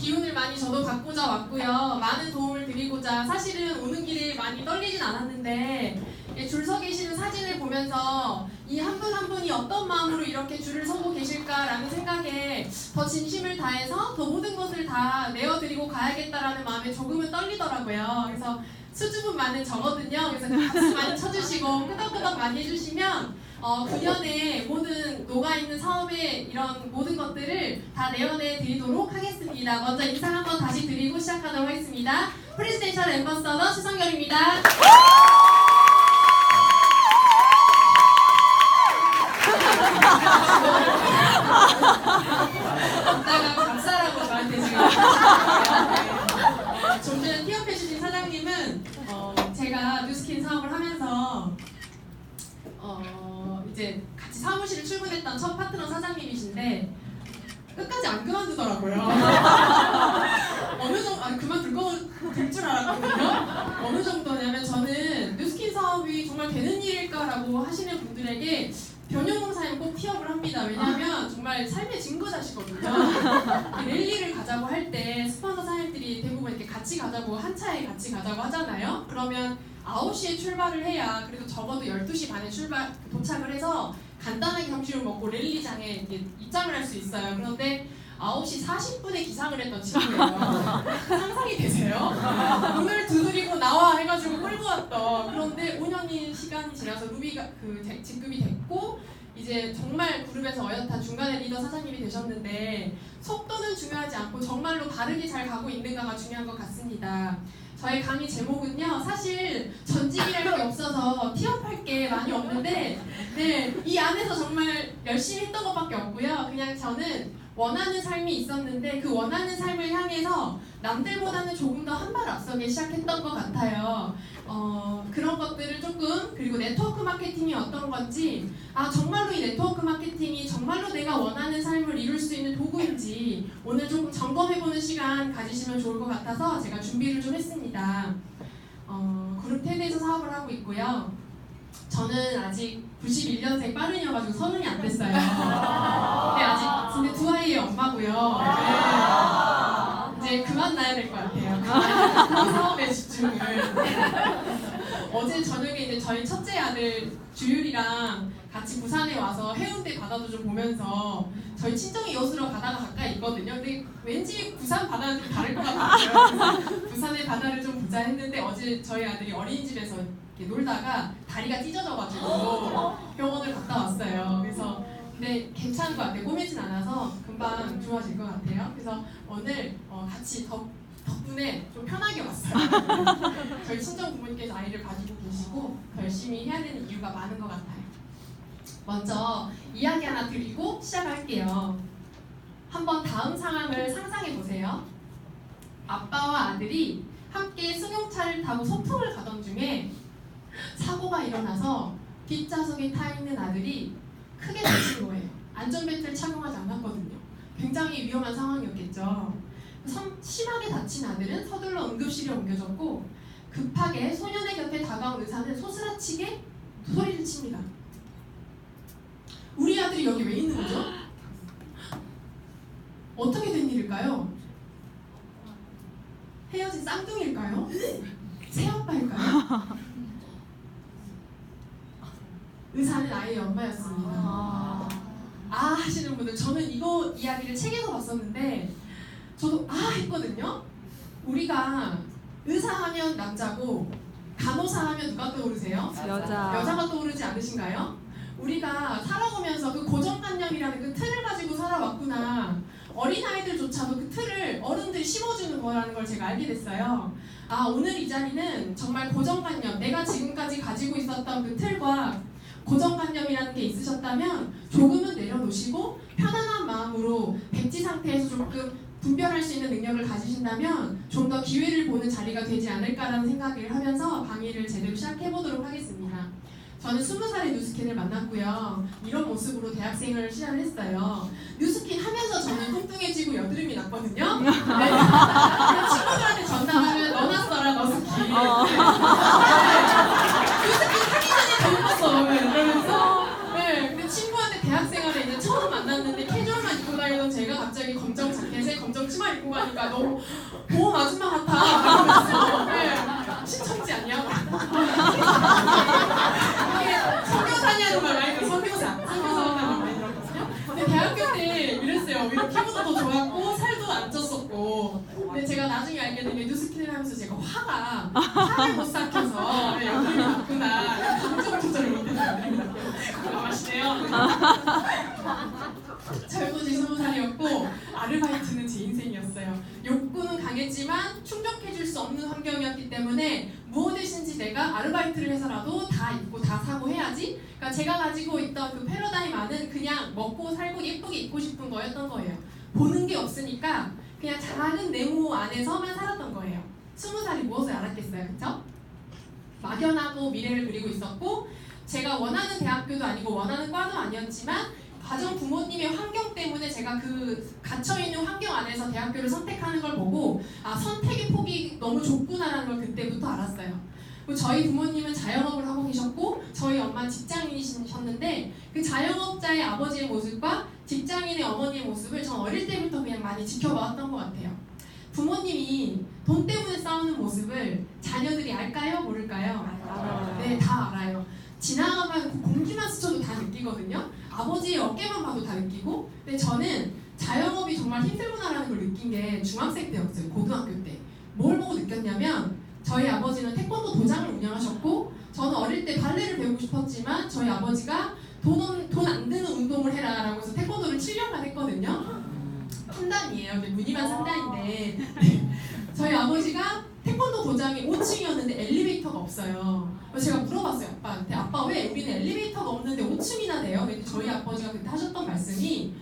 기운을 많이 저도 받고자 왔고요. 많은 도움을 드리고자 사실은 오는 길에 많이 떨리진 않았는데 줄 서 계시는 사진을 보면서 이 한 분 한 분이 어떤 마음으로 이렇게 줄을 서고 계실까라는 생각에 더 진심을 다해서 더 모든 것을 다 내어드리고 가야겠다라는 마음에 조금은 떨리더라고요. 그래서 수줍음 많은 저거든요. 그래서 박수 많이 쳐주시고 끄덕끄덕 많이 해주시면 9년의 모든 녹아있는 사업의 이런 모든 것들을 다 내어내 드리도록 하겠습니다. 먼저 인사 한번 다시 드리고 시작하도록 하겠습니다. 프레지덴셜 앰버서더 수성결입니다. 이따가 박사라고 저한테 지금 좀 전에 티업해주신 사장님은 제가 뉴스킨 사업을 하면서 이제 같이 사무실을 출근했던 첫 파트너 사장님이신데 끝까지 안 그만두더라고요. 어느 정도 그만둘 줄 알았거든요. 어느 정도냐면 저는 뉴스킨 사업이 정말 되는 일일까라고 하시는 분들에게 변형농사에 꼭 티업을 합니다. 왜냐하면 정말 삶의 증거자시거든요. 랠리를 가자고 할 때 스폰서 사장님들이 대부분 이렇게 같이 가자고 한 차에 같이 가자고 하잖아요. 그러면 9시에 출발을 해야 그래도 적어도 12시 반에 도착을 해서 간단하게 점심을 먹고 랠리장에 이렇게 입장을 할 수 있어요. 그런데 9시 40분에 기상을 했던 친구예요. 상상이 되세요? 문을 두드리고 나와 해가지고 끌고 왔던. 그런데 5년이 시간이 지나서 루비가 직급이 됐고 이제 정말 그룹에서 어엿한 중간에 리더 사장님이 되셨는데 속도는 중요하지 않고 정말로 바르게 잘 가고 있는가가 중요한 것 같습니다. 저의 강의 제목은요, 사실 전직이랄 게 없어서 티업할 게 많이 없는데 이 안에서 정말 열심히 했던 것밖에 없고요. 그냥 저는 원하는 삶이 있었는데 그 원하는 삶을 향해서 남들보다는 조금 더 한 발 앞서게 시작했던 것 같아요. 그런 것들을 조금, 그리고 네트워크 마케팅이 어떤 건지, 정말로 이 네트워크 마케팅이 정말로 내가 원하는 삶을 이룰 수 있는 도구인지 오늘 조금 점검해보는 시간 가지시면 좋을 것 같아서 제가 준비를 좀 했습니다. 그룹 테드에서 사업을 하고 있고요. 저는 아직 91년생 빠른이어가지고 30이 안 됐어요. 근데 두 아이의 엄마고요. 이제 그만 나야 될 것 같아요. 사업에 집중을. 어제 저녁에 이제 저희 첫째 아들 주율이랑 같이 부산에 와서 해운대 바다도 좀 보면서 저희 친정이 여수로 바다가 가까이 있거든요. 근데 왠지 부산 바다는 좀 다를 것 같아요. 부산의 바다를 좀 보자 했는데 어제 저희 아들이 어린이집에서 이렇게 놀다가 다리가 찢어져가지고 병원을 갔다 왔어요. 그래서 근데 괜찮은 것 같아요. 꼬매진 않아서 금방 좋아질 것 같아요. 그래서 오늘 같이 덕분에 좀 편하게 왔어요. 저희 친정 부모님께서 아이를 가지고 계시고 더 열심히 해야 되는 이유가 많은 것 같아요. 먼저 이야기 하나 드리고 시작할게요. 한번 다음 상황을 상상해 보세요. 아빠와 아들이 함께 승용차를 타고 소풍을 가던 중에 사고가 일어나서 뒷좌석에 타 있는 아들이 크게 다친 거예요. 안전벨트를 착용하지 않았거든요. 굉장히 위험한 상황이었겠죠. 심하게 다친 아들은 서둘러 응급실에 옮겨졌고 급하게 소년의 곁에 다가온 의사는 소스라치게 소리를 칩니다. 우리 아들이 여기 왜 있는 거죠? 어떻게 된 일일까요? 헤어진 쌍둥이일까요? 새아빠일까요? 의사는 아이의 엄마였습니다. 하시는 분들, 저는 이거 이야기를 책에서 봤었는데 저도 했거든요. 우리가 의사하면 남자고 간호사하면 누가 떠오르세요? 여자가 떠오르지 않으신가요? 우리가 살아오면서 그 고정관념이라는 그 틀을 가지고 살아왔구나. 어린아이들조차도 그 틀을 어른들이 심어주는 거라는 걸 제가 알게 됐어요. 오늘 이 자리는 정말 고정관념, 내가 지금까지 가지고 있었던 그 틀과 고정관념이라는 게 있으셨다면 조금은 내려놓으시고 편안한 마음으로 백지 상태에서 조금 분별할 수 있는 능력을 가지신다면 좀 더 기회를 보는 자리가 되지 않을까라는 생각을 하면서 강의를 제대로 시작해보도록 하겠습니다. 저는 20살의 뉴스킨을 만났고요. 이런 모습으로 대학생을 시작을 했어요. 뉴스킨 하면서 저는 뚱뚱해지고 여드름이 났거든요. 네. 친구들한테 전달하면 너 났어라 너 스킨. 뉴스킨 하기 전에 젊었어 이러면서. 근데 친구한테 대학생활에 이제 처음 만났는데 캐주얼만 입고 다니던 제가 애가 갑자기 검정 자켓에 검정 치마 입고 가니까 너무 보험 아줌마 같아. 그러면서 네, 신청지 아니야? 이게 선교사냐는 말 많이 들어. 선교사라는 말 많이 들었거든요. 근데 대학교 때 이랬어요. 오히려 피부도 더 좋았고 살도 안 쪘었고. 근데 제가 나중에 알게 된 게 뉴스킨을 하면서 제가 화가 살을 못 삭혀서 연륜이 났구나. 감정 조절을 못했어요. 맛이네요. 젊은이 20살이었고 아르바이트는 제 인생이었어요. 욕구는 강했지만 충족해줄 수 없는 환경이었기 때문에 무엇이든지 내가 아르바이트를 해서라도 다 입고 다 사고 해야지. 그러니까 제가 가지고 있던 그 패러다임 안은 그냥 먹고 살고 예쁘게 입고 싶은 거였던 거예요. 보는 게 없으니까 그냥 작은 네모 안에서만 살았던 거예요. 20살이 무엇을 알았겠어요, 그쵸? 막연하고 미래를 그리고 있었고 제가 원하는 대학교도 아니고 원하는 과도 아니었지만 가정 부모님의 환경 때문에 제가 그 갇혀있는 환경 안에서 대학교를 선택하는 걸 보고 아 선택의 폭이 너무 좁구나라는 걸 그때부터 알았어요. 그리고 저희 부모님은 자영업을 하고 계셨고 저희 엄마는 직장인이셨는데 그 자영업자의 아버지의 모습과 직장인의 어머니의 모습을 전 어릴 때부터 그냥 많이 지켜봐왔던 것 같아요. 부모님이 돈 때문에 싸우는 모습을 자녀들이 알까요? 모를까요? 알아요. 네, 다 알아요. 지나가면 그 공기만 스쳐도 다 느끼거든요. 아버지의 어깨만 봐도 다 느끼고. 근데 저는 자영업이 정말 힘들구나라는 걸 느낀 게 중학생 때였어요. 고등학교 때. 뭘 보고 느꼈냐면 저희 아버지는 태권도 도장을 운영하셨고 저는 어릴 때 발레를 배우고 싶었지만 저희 아버지가 돈 안 드는 운동을 해라 라고 해서 태권도를 7년간 했거든요. 3단이에요. 무늬만 3단인데 저희 아버지가 태권도 도장이 5층이었는데 엘리베이터가 없어요. 그래서 제가 물어봤어요 아빠한테. 아빠 왜 우리는 엘리베이터가 없는데 5층이나 돼요? 근데 저희 아버지가 그때 하셨던 말씀이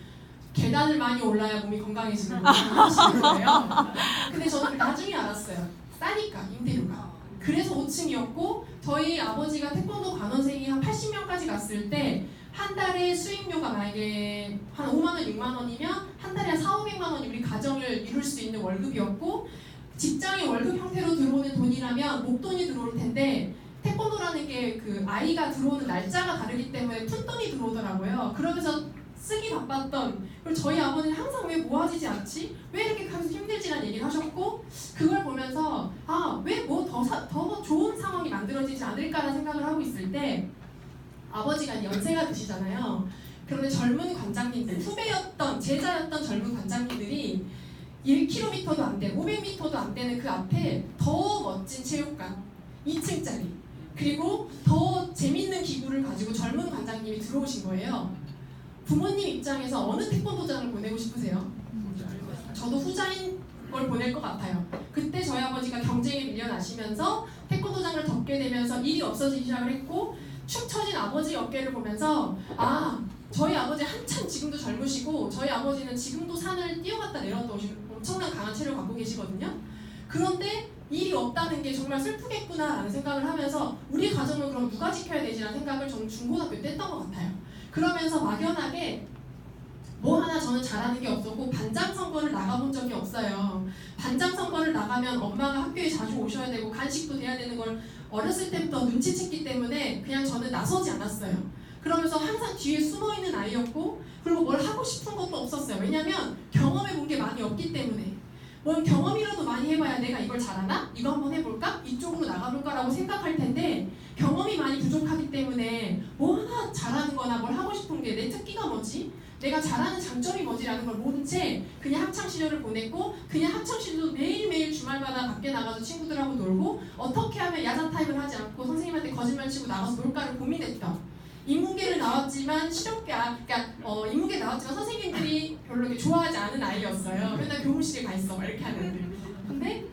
계단을 많이 올라야 몸이 건강해지는 거예요. 근데 저는 나중에 알았어요. 싸니까 임대료가. 그래서 5층이었고 저희 아버지가 태권도 관원생이 한 80명까지 갔을 때 한 달에 수익료가 만약에 한 5만원, 6만원이면 한 달에 한 4,500만원이 우리 가정을 이룰 수 있는 월급이었고 직장이 월급 형태로 들어오는 돈이라면 목돈이 들어올 텐데 태권도라는 게 그 아이가 들어오는 날짜가 다르기 때문에 푼돈이 들어오더라고요. 그러면서 쓰기 바빴던 그리고 저희 아버지는 항상 왜 모아지지 않지? 왜 이렇게 하면서 힘들지라는 얘기를 하셨고 그걸 보면서 아 왜 뭐 더 좋은 상황이 만들어지지 않을까라는 생각을 하고 있을 때 아버지가 연세가 드시잖아요. 그런데 젊은 관장님들 후배였던 제자였던 젊은 관장님들이 1km도 안 되고 500m도 안 되는 그 앞에 더 멋진 체육관 2층짜리 그리고 더 재밌는 기구를 가지고 젊은 관장님이 들어오신 거예요. 부모님 입장에서 어느 태권도장을 보내고 싶으세요? 저도 후자인 걸 보낼 것 같아요. 그때 저희 아버지가 경쟁에 밀려나시면서 태권도장을 덮게 되면서 일이 없어지기 시작을 했고 축 처진 아버지 어깨를 보면서 아 저희 아버지 한참 지금도 젊으시고 저희 아버지는 지금도 산을 뛰어갔다 내려갔다 오신 엄청난 강한 체력을 갖고 계시거든요. 그런데 일이 없다는 게 정말 슬프겠구나라는 생각을 하면서 우리 가정을 그럼 누가 지켜야 되지라는 생각을 저는 중고등학교 때 했던 것 같아요. 그러면서 막연하게 뭐 하나 저는 잘하는 게 없었고 반장 선거를 나가본 적이 없어요. 반장 선거를 나가면 엄마가 학교에 자주 오셔야 되고 간식도 돼야 되는 걸 어렸을 때부터 눈치챘기 때문에 그냥 저는 나서지 않았어요. 그러면서 항상 뒤에 숨어있는 아이였고 그리고 뭘 하고 싶은 것도 없었어요. 왜냐면 경험해본 게 많이 없기 때문에 뭘 경험이라도 많이 해봐야 내가 이걸 잘하나? 이거 한번 해볼까? 이쪽으로 나가볼까라고 생각할 텐데 경험이 많이 부족하기 때문에 뭐 하나 잘하는 거나 뭘 하고 싶은 게 내 특기가 뭐지? 내가 잘하는 장점이 뭐지라는 걸 모른 채 그냥 학창시절을 보냈고 그냥 학창시절도 매일매일 주말마다 밖에 나가서 친구들하고 놀고 어떻게 하면 야자 타임을 하지 않고 선생님한테 거짓말 치고 나가서 놀까를 고민했던 인문계를 나왔지만 인문계 나왔지만 선생님들이 별로 이렇게 좋아하지 않은 아이였어요. 맨날 교무실에 가 있어 막 이렇게 하는 애들. 근데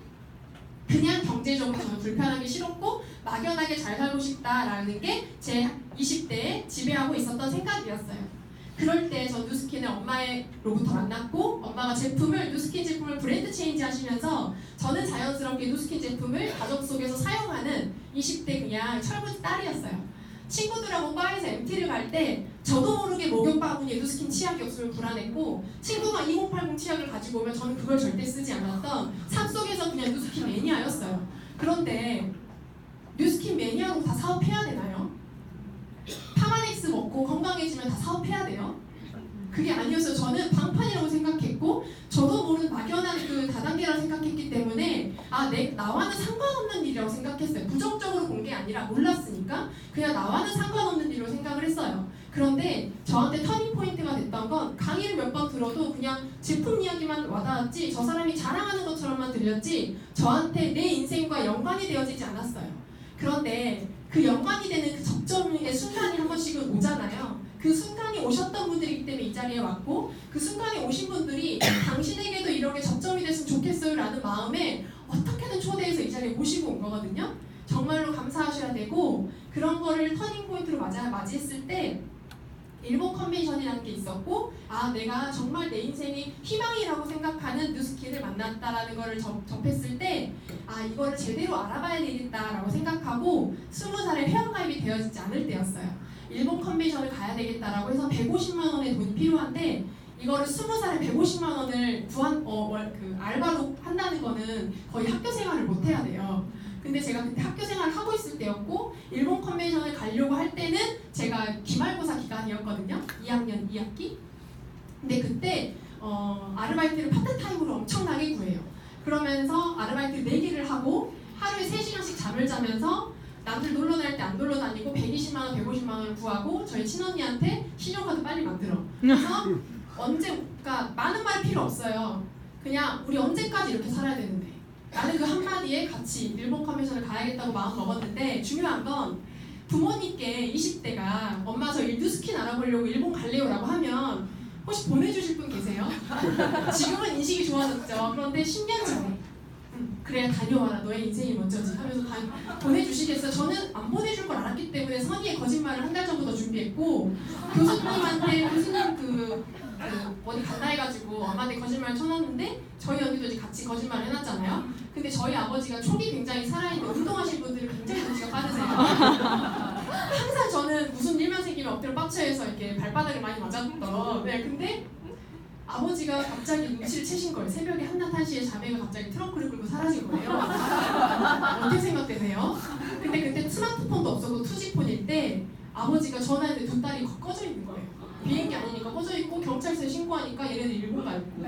그냥 경제적으로 저는 불편하기 싫었고 막연하게 잘 살고 싶다라는 게 제 20대에 지배하고 있었던 생각이었어요. 그럴 때 저 뉴스킨을 엄마로부터 만났고 엄마가 뉴스킨 제품을 브랜드 체인지 하시면서 저는 자연스럽게 뉴스킨 제품을 가정 속에서 사용하는 20대 그냥 철부지 딸이었어요. 친구들하고 바에서 MT를 갈 때 저도 모르게 목욕 바구니에 뉴스킨 치약이 없으면 불안했고 친구가 2080 치약을 가지고 오면 저는 그걸 절대 쓰지 않았던 삶 속에서 그냥 뉴스킨 매니아였어요. 그런데 뉴스킨 매니아로 다 사업해야 되나요? 파마넥스 먹고 건강해지면 다 사업해야 돼요? 그게 아니었어요. 저는 방판이라고 생각했고 저도 모르는 막연한 그 다단계라고 생각했기 때문에 나와는 상관없는 일이라고 생각했어요. 부정적으로 본 게 아니라 몰랐으니까 그냥 나와는 상관없는 일로 생각을 했어요. 그런데 저한테 터닝 포인트가 됐던 건 강의를 몇 번 들어도 그냥 제품 이야기만 와닿았지 저 사람이 자랑하는 것처럼만 들렸지 저한테 내 인생과 연관이 되어지지 않았어요. 그런데 그 연관이 되는 그 접점의 순간이 한 번씩은 오잖아요. 그 순간이 오셨던 분들이기 때문에 이 자리에 왔고 그 순간에 오신 분들이 당신에게도 이런 게 접점이 됐으면 좋겠어요 라는 마음에 어떻게든 초대해서 이 자리에 모시고 온 거거든요. 정말로 감사하셔야 되고 그런 거를 터닝 포인트로 맞이했을 때 일본 컨벤션이라는 게 있었고 내가 정말 내 인생이 희망이라고 생각하는 뉴스킨을 만났다라는 거를 접했을 때 이거를 제대로 알아봐야 되겠다라고 생각하고 20살에 회원가입이 되어지지 않을 때였어요. 일본 컨벤션을 가야 되겠다라고 해서 150만 원의 돈이 필요한데 이거를 20살에 150만 원을 알바로 한다는 거는 거의 학교 생활을 못 해야 돼요. 근데 제가 그때 학교 생활을 하고 있을 때였고 일본 컨벤션을 가려고 할 때는 제가 기말고사 기간이었거든요. 2학년 2학기. 근데 그때 아르바이트를 파트타임으로 엄청나게 구해요. 그러면서 아르바이트 4개를 하고 하루에 3시간씩 잠을 자면서 남들 놀러 다닐 때 안 놀러 다니고 120만 원, 150만 원을 구하고 저희 친언니한테 신용카드 빨리 만들어. 그래서 그러니까 많은 말 필요 없어요. 그냥 우리 언제까지 이렇게 살아야 되는데 나는 그 한마디에 같이 일본 컨벤션을 가야겠다고 마음 먹었는데 중요한 건 부모님께 20대가 엄마 저 뉴스킨 알아보려고 일본 갈래요 라고 하면 혹시 보내주실 분 계세요? 지금은 인식이 좋아졌죠. 그런데 10년 전에 그래 다녀와라 너의 인생이 먼저지 하면서 보내주시겠어요? 저는 안 보내줄 걸 알았기 때문에 선의의 거짓말을 한 달 전부터 준비했고 교수님한테 교수님 어디 간다 해가지고 엄마한테 거짓말 쳐놨는데 저희 언니도 이제 같이 거짓말을 해놨잖아요. 근데 저희 아버지가 촉이 굉장히 살아있는 운동하신 분들은 굉장히 눈치가 빠르세요. 항상 저는 무슨 일만 생기면 엎드려 빡쳐해서 이렇게 발바닥을 많이 맞았던 근데 아버지가 갑자기 눈치를 채신 거예요. 새벽에 한낮 1시에 자매가 갑자기 트렁크를 끌고 사라진 거예요. 어떻게 생각되세요? 근데 그때 스마트폰도 없었고 투지폰일 때 아버지가 전화했는데 두 딸이 꺼져 있는 거예요. 비행기 아니니까 꺼져 있고 경찰서에 신고하니까 얘네들 일본 가 있고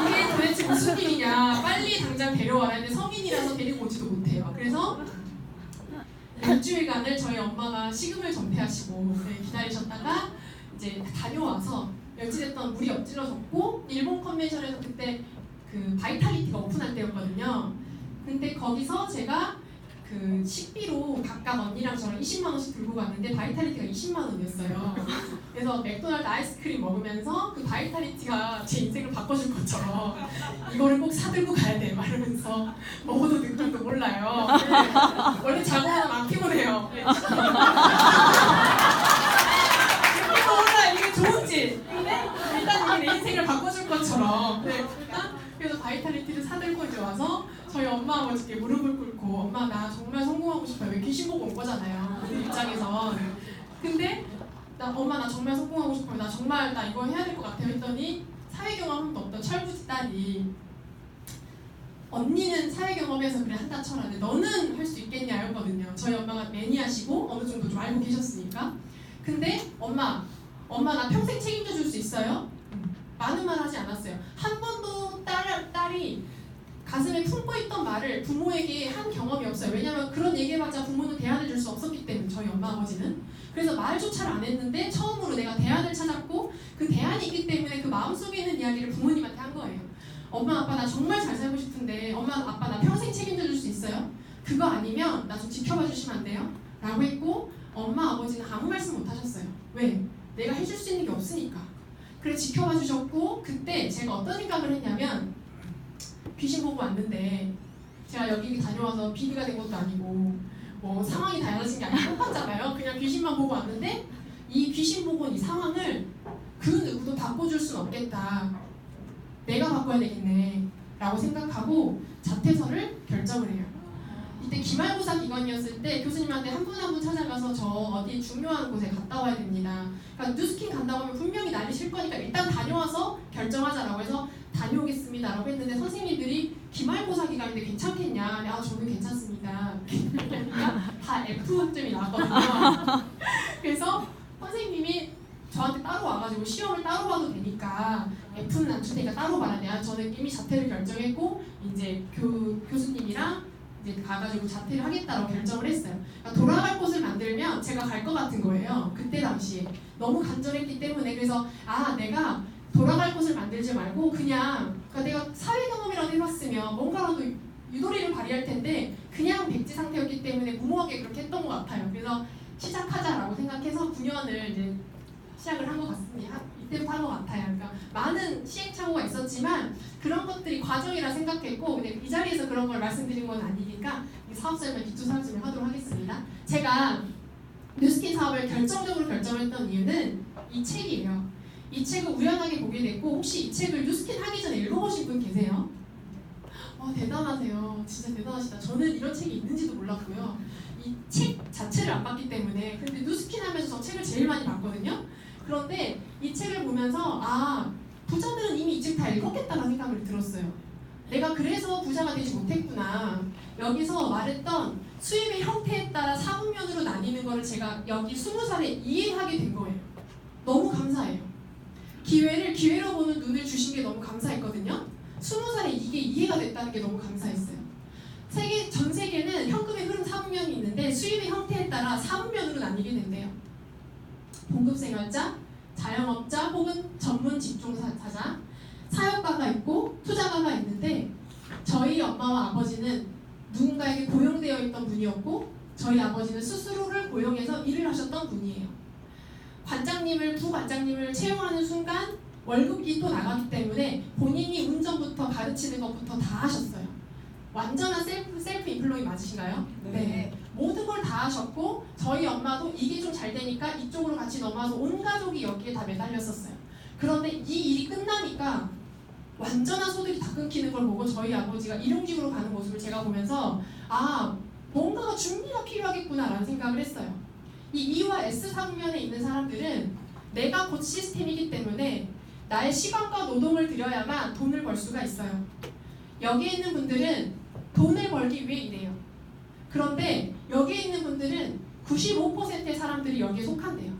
이게 도대체 무슨 일이냐 빨리 당장 데려와라 했는데 성인이라서 데리고 오지도 못해요. 그래서 일주일간을 저희 엄마가 식음을 전폐하시고 기다리셨다가 이제 다녀와서 열칠했던 물이 엎질러졌고 일본 컨벤션에서 그때 그 바이탈리티가 오픈할 때였거든요. 근데 거기서 제가 그 식비로 각각 언니랑 저랑 20만 원씩 들고 갔는데 바이탈리티가 20만 원이었어요. 그래서 맥도날드 아이스크림 먹으면서 그 바이탈리티가 제 인생을 바꿔줄 것처럼 이거를 꼭 사들고 가야 돼 말하면서 먹어도 느낌도 몰라요. 원래 자고 나면 안 피곤해요. 좋은지 근데 일단 이게 내 인생을 바꿔줄 것처럼 그래서 바이탈리티를 사들고 이제 와서 저희 엄마 아버지께 무릎을 꿇고 엄마 나 정말 성공하고 싶어요. 왜 귀신 보고 온 거잖아요. 그 입장에선. 근데 엄마 나 정말 성공하고 싶어요. 나 정말 나 이거 해야 될 것 같아요 했더니 사회경험 한 번도 없던 철부지 딸이 언니는 사회경험에서 그래 한다 쳐라. 근데 너는 할 수 있겠냐 했거든요. 저희 엄마가 매니아시고 어느 정도 좀 알고 계셨으니까. 근데 엄마 나 평생 책임져 줄 수 있어요? 많은 말 하지 않았어요. 한 번도 딸이 가슴에 품고 있던 말을 부모에게 한 경험이 없어요. 왜냐면 그런 얘기해봤자 부모는 대안을 줄 수 없었기 때문에 저희 엄마 아버지는. 그래서 말조차를 안 했는데 처음으로 내가 대안을 찾았고 그 대안이 있기 때문에 그 마음속에 있는 이야기를 부모님한테 한 거예요. 엄마 아빠 나 정말 잘 살고 싶은데 엄마 아빠 나 평생 책임져 줄 수 있어요? 그거 아니면 나 좀 지켜봐 주시면 안 돼요? 라고 했고 엄마 아버지는 아무 말씀 못 하셨어요. 왜? 내가 해줄 수 있는 게 없으니까. 그래 지켜봐 주셨고 그때 제가 어떤 생각을 했냐면 귀신 보고 왔는데 제가 여기 다녀와서 비리가 된 것도 아니고 뭐 상황이 달라진 게 아니고 똑같잖아요. 그냥 귀신만 보고 왔는데 이 귀신 보고 온 이 상황을 그 누구도 바꿔줄 순 없겠다. 내가 바꿔야 되겠네 라고 생각하고 자퇴서를 결정을 해요. 이때 기말고사 기간이었을 때 교수님한테 한 분 한 분 찾아가서 저 어디 중요한 곳에 갔다 와야 됩니다. 그러니까 뉴스킨 간다고 하면 분명히 난리 칠 거니까 일단 다녀와서 결정하자라고 해서 다녀오겠습니다 라고 했는데 선생님들이 기말고사 기간인데 괜찮겠냐? 저는 괜찮습니다. 그러니까 다 F점이 나왔거든요. 그래서 선생님이 되니까 F는 안 줄 테니까 따로 말하냐. 저는 이미 자퇴를 결정했고 이제 교수님이랑 이제 가가지고 자퇴를 하겠다고 결정을 했어요. 그러니까 돌아갈 곳을 만들면 제가 갈 것 같은 거예요. 그때 당시에 너무 간절했기 때문에. 그래서 내가 돌아갈 곳을 만들지 말고 그냥 그러니까 내가 사회 경험이라도 해봤으면 뭔가라도 유도리를 발휘할 텐데 그냥 백지 상태였기 때문에 무모하게 그렇게 했던 것 같아요. 그래서 시작하자라고 생각해서 9년을 이제 시작을 한 것 같습니다. 이때부터 한 것 같아요. 그러니까 많은 시행착오가 있었지만 그런 것들이 과정이라 생각했고 근데 이 자리에서 그런 걸 말씀드린 건 아니니까 사업설명, 기초 사업설명 하도록 하겠습니다. 제가 뉴스킨 사업을 결정적으로 결정했던 이유는 이 책이에요. 이 책을 우연하게 보게 됐고 혹시 이 책을 뉴스킨 하기 전에 읽어보신 분 계세요? 대단하세요. 진짜 대단하시다. 저는 이런 책이 있는지도 몰랐고요. 이 책 자체를 안 봤기 때문에 근데 뉴스킨 하면서 저 책을 제일 많이 봤거든요. 그런데 이 책을 보면서 부자들은 이미 이 책 다 읽었겠다는 생각을 들었어요. 내가 그래서 부자가 되지 못했구나. 여기서 말했던 수입의 형태에 따라 사분면으로 나뉘는 거를 제가 여기 20살에 이해하게 된 거예요. 너무 감사해요. 기회로 보는 눈을 주신 게 너무 감사했거든요. 20살에 이게 이해가 됐다는 게 너무 감사했어요. 전 세계는 현금의 흐름 4분면이 있는데 수입의 형태에 따라 4분면으로 나뉘게 된대요. 봉급생활자, 자영업자 혹은 전문 직종사자, 사업가가 있고 투자가가 있는데 저희 엄마와 아버지는 누군가에게 고용되어 있던 분이었고 저희 아버지는 스스로를 고용해서 일을 하셨던 분이에요. 부관장님을 채용하는 순간 월급이 또 나가기 때문에 본인이 운전부터 가르치는 것부터 다 하셨어요. 완전한 셀프 인플로이 맞으신가요? 네. 모든 걸 다 하셨고 저희 엄마도 이게 좀 잘 되니까 이쪽으로 같이 넘어와서 온 가족이 여기에 다 매달렸었어요. 그런데 이 일이 끝나니까 완전한 소득이 다 끊기는 걸 보고 저희 아버지가 일용직으로 가는 모습을 제가 보면서 뭔가가 준비가 필요하겠구나라는 생각을 했어요. 이 E와 S 사분면에 있는 사람들은 내가 곧 시스템이기 때문에 나의 시간과 노동을 들여야만 돈을 벌 수가 있어요. 여기에 있는 분들은 돈을 벌기 위해 일해요. 그런데 여기에 있는 분들은 95%의 사람들이 여기에 속한대요.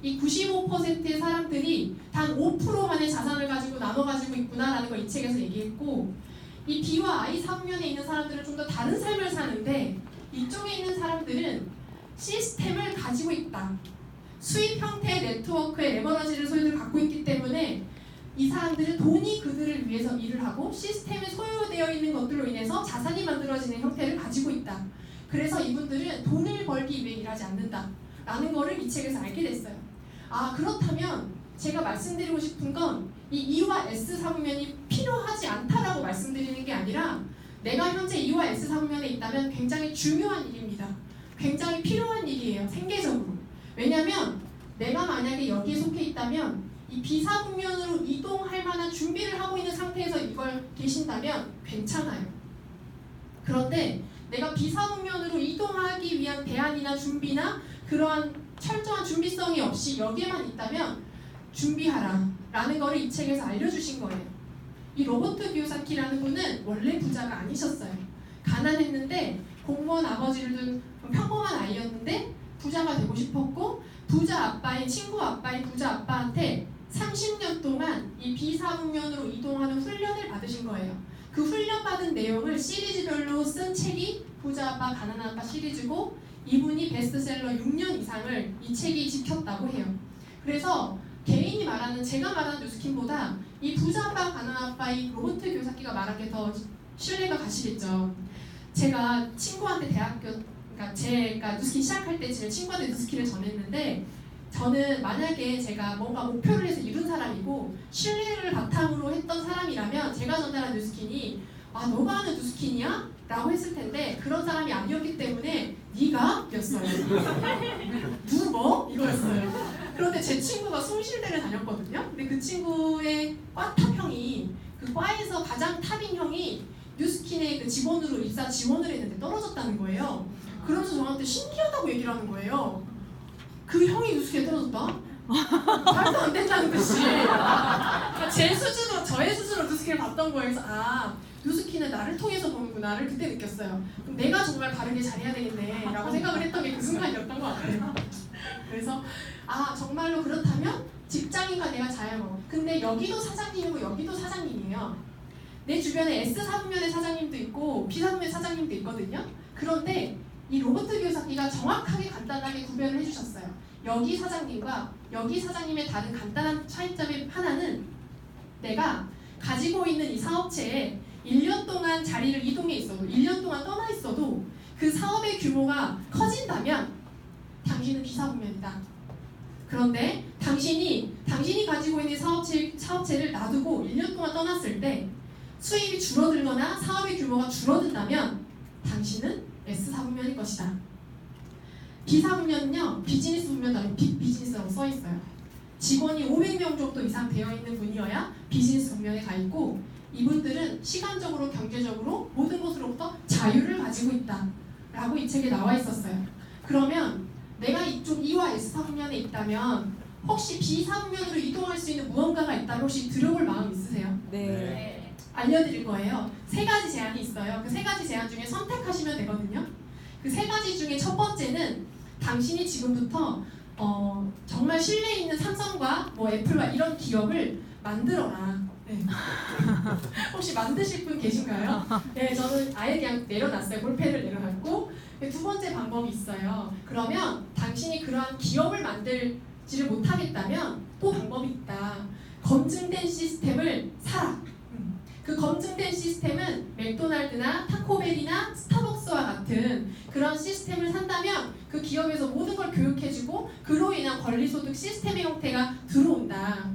이 95%의 사람들이 단 5%만의 자산을 가지고 나눠 가지고 있구나라는 걸 이 책에서 얘기했고 이 B와 I 사분면에 있는 사람들은 좀 더 다른 삶을 사는데 이쪽에 있는 사람들은 시스템을 가지고 있다. 수입 형태의 네트워크의 레버러지를 소유를 갖고 있기 때문에 이 사람들은 돈이 그들을 위해서 일을 하고 시스템에 소유되어 있는 것들로 인해서 자산이 만들어지는 형태를 가지고 있다. 그래서 이분들은 돈을 벌기 위해 일하지 않는다 라는 거를 이 책에서 알게 됐어요. 그렇다면 제가 말씀드리고 싶은 건 이 E와 S 사분면이 필요하지 않다라고 말씀드리는 게 아니라 내가 현재 E와 S 사분면에 있다면 굉장히 중요한 일입니다. 굉장히 필요한 일이에요. 생계적으로. 왜냐하면 내가 만약에 여기에 속해 있다면 이 비사분면으로 이동할 만한 준비를 하고 있는 상태에서 이걸 계신다면 괜찮아요. 그런데 내가 비사분면으로 이동하기 위한 대안이나 준비나 그러한 철저한 준비성이 없이 여기에만 있다면 준비하라 라는 거를 이 책에서 알려주신 거예요. 이 로버트 기요사키라는 분은 원래 부자가 아니셨어요. 가난했는데 공무원 아버지를 둔 평범한 아이였는데 부자가 되고 싶었고 친구 아빠인 부자 아빠한테 30년 동안 이 비사분면으로 이동하는 훈련을 받으신 거예요. 그 훈련받은 내용을 시리즈별로 쓴 책이 부자 아빠 가난한 아빠 시리즈고 이분이 베스트셀러 6년 이상을 이 책이 지켰다고 해요. 그래서 제가 말하는 뉴스킨보다 이 부자 아빠 가난한 아빠 이 로버트 기요사키가 말한 게 더 신뢰가 가시겠죠. 제가 친구한테 제가 뉴스킨 시작할 때 제 친구한테 뉴스킨을 전했는데 저는 만약에 제가 뭔가 목표를 해서 이룬 사람이고 신뢰를 바탕으로 했던 사람이라면 제가 전달한 뉴스킨이 너가 하는 뉴스킨이야? 라고 했을 텐데 그런 사람이 아니었기 때문에 네가? 였어요. 누구 뭐? 이거였어요. 그런데 제 친구가 숭실대를 다녔거든요. 근데 그 친구의 과 탑형이 그 과에서 가장 탑인 형이 뉴스킨의 그 직원으로 입사 지원을 했는데 떨어졌다는 거예요. 그러면서 저한테 신기하다고 얘기를 하는 거예요. 그 형이 뉴스킨에 떨어졌다? 말도 안 된다는 듯이. 저의 수준으로 뉴스킨을 봤던 거예요. 그래서 뉴스킨은 나를 통해서 보는구나를 그때 느꼈어요. 그럼 내가 정말 바르게 잘해야 되겠네 라고 생각을 했던 게 그 순간이었던 것 같아요. 그래서 정말로 그렇다면 직장인과 내가 잘 먹어. 근데 여기도 사장님이고 여기도 사장님이에요. 내 주변에 S사분면의 사장님도 있고 B사분면의 사장님도 있거든요. 그런데 이 로버트 기요사키가 정확하게 간단하게 구별을 해주셨어요. 여기 사장님과 여기 사장님의 다른 간단한 차이점의 하나는 내가 가지고 있는 이 사업체에 1년 동안 자리를 이동해 있어도 1년 동안 떠나 있어도 그 사업의 규모가 커진다면 당신은 B사분면이다. 그런데 당신이 가지고 있는 사업체를 놔두고 1년 동안 떠났을 때 수입이 줄어들거나 사업의 규모가 줄어든다면 당신은 S사분면일 것이다. B사분면은요, 비즈니스 분면도 아니고 빅비즈니스라고 써있어요. 직원이 500명 정도 이상 되어 있는 분이어야 비즈니스 분면에 가 있고, 이분들은 시간적으로 경제적으로 모든 것으로부터 자유를 가지고 있다 라고 이 책에 나와 있었어요. 그러면 내가 이쪽 E와 S사분면에 있다면 혹시 B사분면으로 이동할 수 있는 무언가가 있다면 혹시 들어볼 마음 있으세요? 네. 알려드릴 거예요. 3가지 제안이 있어요. 그 3가지 제안 중에 선택하시면 되거든요. 그 3가지 중에 첫 번째는 당신이 지금부터 정말 신뢰 있는 삼성과 뭐 애플과 이런 기업을 만들어라. 네. 혹시 만드실 분 계신가요? 네, 저는 아예 그냥 내려놨어요. 볼펜을 내려놨고. 두 번째 방법이 있어요. 그러면 당신이 그러한 기업을 만들지를 못하겠다면 또 방법이 있다. 검증된 시스템을 사라. 그 검증된 시스템은 맥도날드나 타코벨이나 스타벅스와 같은 그런 시스템을 산다면 그 기업에서 모든 걸 교육해주고 그로 인한 권리소득 시스템의 형태가 들어온다.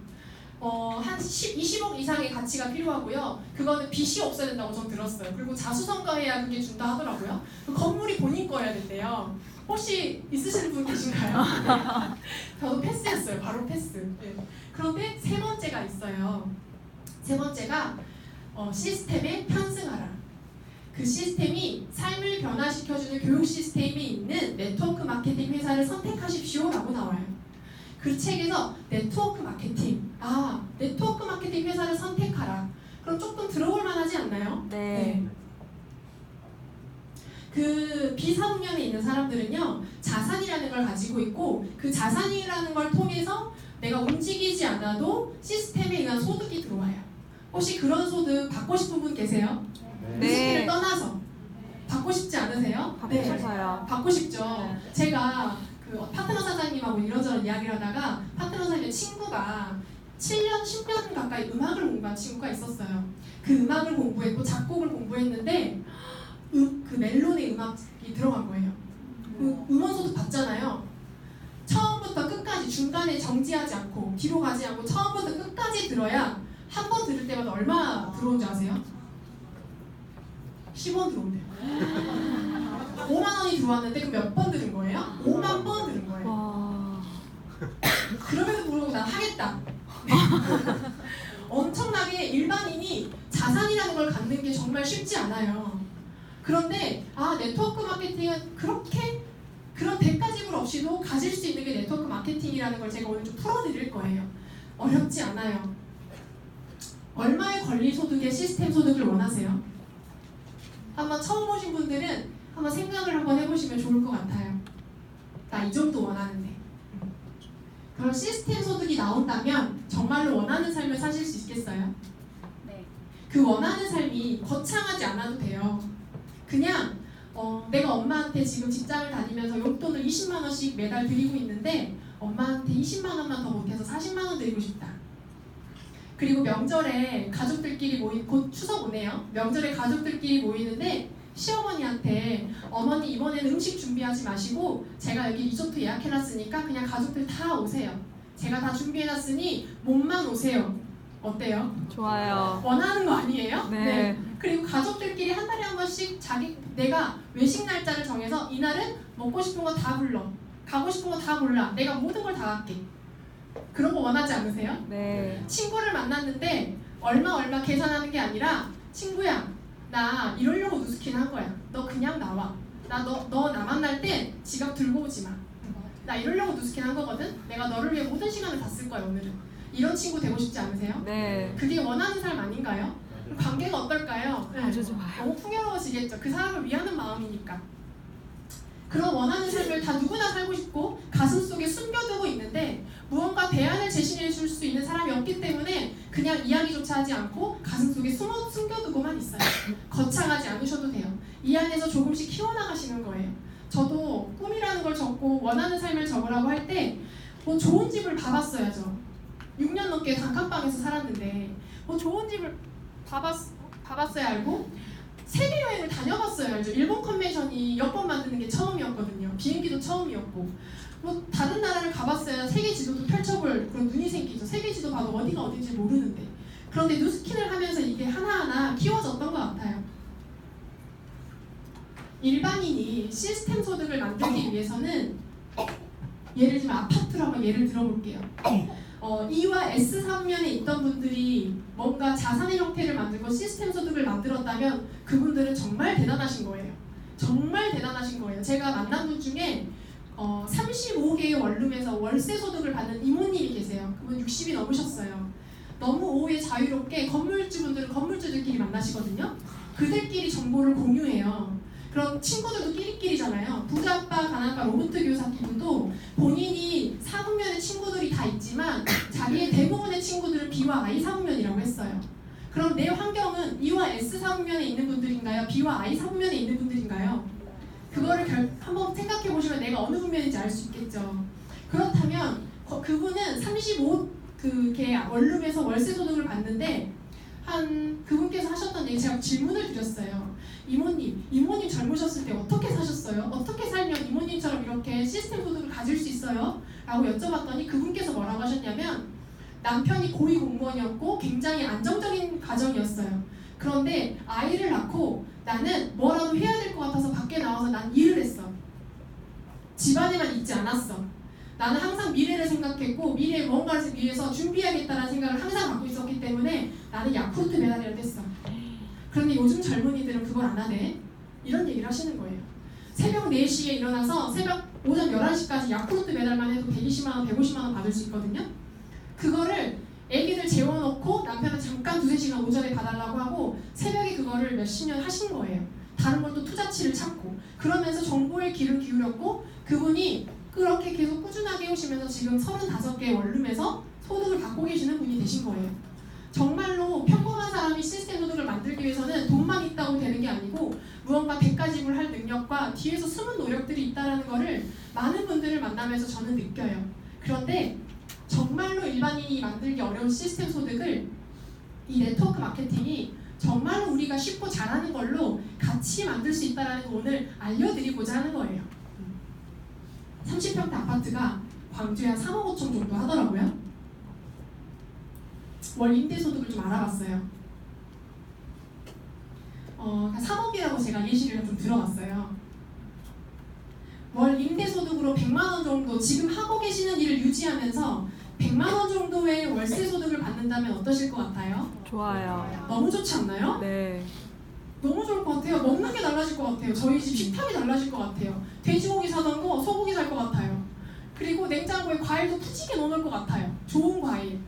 한 20억 이상의 가치가 필요하고요. 그거는 빚이 없어야 된다고 전 들었어요. 그리고 자수성가해야 그게 준다 하더라고요. 그 건물이 본인 거여야 된대요. 혹시 있으시는 분 계신가요? 저도 패스했어요. 바로 패스. 네. 그런데 세 번째가 있어요. 세 번째가 시스템에 편승하라. 그 시스템이 삶을 변화시켜주는 교육 시스템이 있는 네트워크 마케팅 회사를 선택하십시오 라고 나와요. 그 책에서 네트워크 마케팅, 네트워크 마케팅 회사를 선택하라. 그럼 조금 들어볼 만하지 않나요? 네. 그 B사분면에 있는 사람들은요, 자산이라는 걸 가지고 있고 그 자산이라는 걸 통해서 내가 움직이지 않아도 시스템에 의한 소득이 들어와요. 혹시 그런 소득 받고 싶은 분 계세요? 네. 를 떠나서 받고 싶지 않으세요? 받고 싶어요. 받고 싶죠. 제가 그 파트너 사장님하고 이런저런 이야기를 하다가 파트너 사장님 친구가 7년, 10년 가까이 음악을 공부한 친구가 있었어요. 그 음악을 공부했고 작곡을 공부했는데 그 멜론의 음악이 들어간 거예요. 그 음원소득 받잖아요. 처음부터 끝까지 중간에 정지하지 않고 뒤로 가지 않고 처음부터 끝까지 들어야 한 번 들을 때마다 얼마 들어온지 아세요? 10원 들어온대요. 5만 원이 들어왔는데 그 몇 번 들은 거예요? 5만 번 들은 거예요. 와. 그럼에도 불구하고 난 하겠다. 엄청나게 일반인이 자산이라는 걸 갖는 게 정말 쉽지 않아요. 그런데 네트워크 마케팅은 그렇게 그런 대가지불 없이도 가질 수 있는 게 네트워크 마케팅이라는 걸 제가 오늘 좀 풀어드릴 거예요. 어렵지 않아요. 얼마의 권리소득의 시스템 소득을 원하세요? 한번 처음 오신 분들은 한번 생각을 한번 해보시면 좋을 것 같아요. 나 이 정도 원하는데. 그런 시스템 소득이 나온다면 정말로 원하는 삶을 사실 수 있겠어요? 네. 그 원하는 삶이 거창하지 않아도 돼요. 그냥 내가 엄마한테 지금 직장을 다니면서 용돈을 20만 원씩 매달 드리고 있는데 엄마한테 20만 원만 더 못해서 40만 원 드리고 싶다. 그리고 명절에 가족들끼리 곧 추석 오네요. 명절에 가족들끼리 모이는데 시어머니한테 어머니 이번에는 음식 준비하지 마시고 제가 여기 리조트 예약해놨으니까 그냥 가족들 다 오세요. 제가 다 준비해놨으니 몸만 오세요. 어때요? 좋아요. 원하는 거 아니에요? 네. 그리고 가족들끼리 한 달에 한 번씩 내가 외식 날짜를 정해서 이날은 먹고 싶은 거 다 불러. 가고 싶은 거 다 골라. 내가 모든 걸 다 할게. 그런 거 원하지 않으세요? 네. 친구를 만났는데 얼마 계산하는 게 아니라 친구야 나 이러려고 누스킨 한 거야. 너 그냥 나와. 너 나 만날 땐 지갑 들고 오지 마. 나 이러려고 누스킨 한 거거든. 내가 너를 위해 모든 시간을 다 쓸 거야 오늘은. 이런 친구 되고 싶지 않으세요? 네. 그게 원하는 삶 아닌가요? 관계가 어떨까요? 아주 좋아요. 너무 풍요로워지겠죠. 그 사람을 위하는 마음이니까. 그런 원하는 삶을 다 누구나 살고 싶고 가슴속에 숨겨두고 있는데 무언가 대안을 제시해 줄 수 있는 사람이 없기 때문에 그냥 이야기조차 하지 않고 가슴속에 숨겨두고만 있어요. 거창하지 않으셔도 돼요. 이 안에서 조금씩 키워나가시는 거예요. 저도 꿈이라는 걸 적고 원하는 삶을 적으라고 할 때 뭐 좋은 집을 봐봤어야죠. 6년 넘게 단칸방에서 살았는데 뭐 좋은 집을 봐봤어야 알고 세계 여행을 다녀봤어야 알죠. 일본 컨벤션이 여권 만드는 게 처음이었거든요. 비행기도 처음이었고 뭐 다른 나라를 가봤어야 세계 지도도 펼쳐볼 그런 눈이 생기죠. 세계 지도 봐도 어디가 어딘지 모르는데 그런데 뉴스킨을 하면서 이게 하나하나 키워졌던 것 같아요. 일반인이 시스템 소득을 만들기 위해서는 예를 들면 아파트로 한번 예를 들어볼게요. E와 S 사면에 있던 분들이 뭔가 자산의 형태를 만들고 시스템 소득을 만들었다면 그분들은 정말 대단하신 거예요. 정말 대단하신 거예요. 제가 만난 분 중에 35개의 원룸에서 월세 소득을 받는 이모님이 계세요. 그분 60이 넘으셨어요. 너무 오후에 자유롭게 건물주분들은 건물주들끼리 만나시거든요. 그들끼리 정보를 공유해요. 그럼 친구들도 끼리끼리잖아요. 부자아빠, 가난아빠, 로버트 교사님도 본인이 사분면의 친구들이 다 있지만 자기의 대부분의 친구들은 B와 I 사분면이라고 했어요. 그럼 내 환경은 E와 S 사분면에 있는 분들인가요? B와 I 사분면에 있는 분들인가요? 그거를 한번 생각해 보시면 내가 어느 분면인지 알 수 있겠죠. 그렇다면 그분은 35개 원룸에서 월세 소득을 받는데 그분께서 하셨던 얘기 제가 질문을 드렸어요. 이모님 젊으셨을 때 어떻게 사셨어요? 어떻게 살면 이모님처럼 이렇게 시스템 소득을 가질 수 있어요? 라고 여쭤봤더니 그분께서 뭐라고 하셨냐면 남편이 고위 공무원이었고 굉장히 안정적인 가정이었어요. 그런데 아이를 낳고 나는 뭐라도 해야 될 것 같아서 밖에 나와서 난 일을 했어. 집안에만 있지 않았어. 나는 항상 미래를 생각했고 미래에 뭔가를 위해서 준비해야겠다는 생각을 항상 갖고 있었기 때문에 나는 야쿠르트 메달리를 뗐어. 그런데 요즘 젊은이들은 그걸 안 하네. 이런 얘기를 하시는 거예요. 새벽 4시에 일어나서 오전 11시까지 야쿠르트 메달만 해도 120만 원, 150만 원 받을 수 있거든요. 그거를 애기들 재워놓고 남편은 잠깐 2-3시간 오전에 봐달라고 하고 새벽에 그거를 몇십 년 하신 거예요. 다른 걸 또 투자치를 찾고 그러면서 정보에 귀를 기울였고 그분이 그렇게 계속 꾸준하게 해오시면서 지금 35개의 원룸에서 소득을 받고 계시는 분이 되신 거예요. 정말로 평범한 사람이 시스템 소득을 만들기 위해서는 돈만 있다고 되는 게 아니고 무언가 100가지를 할 능력과 뒤에서 숨은 노력들이 있다는 거를 많은 분들을 만나면서 저는 느껴요. 그런데 정말로 일반인이 만들기 어려운 시스템 소득을 이 네트워크 마케팅이 정말로 우리가 쉽고 잘하는 걸로 같이 만들 수 있다는 거 오늘 알려드리고자 하는 거예요. 30평대 아파트가 광주에 한 3억 5천 정도 하더라고요. 월 임대소득을 좀 알아봤어요. 3억이라고 제가 예시를 좀 들어봤어요. 월 임대소득으로 100만 원 정도 지금 하고 계시는 일을 유지하면서 100만 원 정도의 월세 소득을 받는다면 어떠실 것 같아요? 좋아요. 너무 좋지 않나요? 네. 너무 좋을 것 같아요. 먹는 게 달라질 것 같아요. 저희 집 식탁이 달라질 것 같아요. 돼지고기 사던 거 소고기 살 것 같아요. 그리고 냉장고에 과일도 푸지게 넣어놓을 것 같아요. 좋은 과일.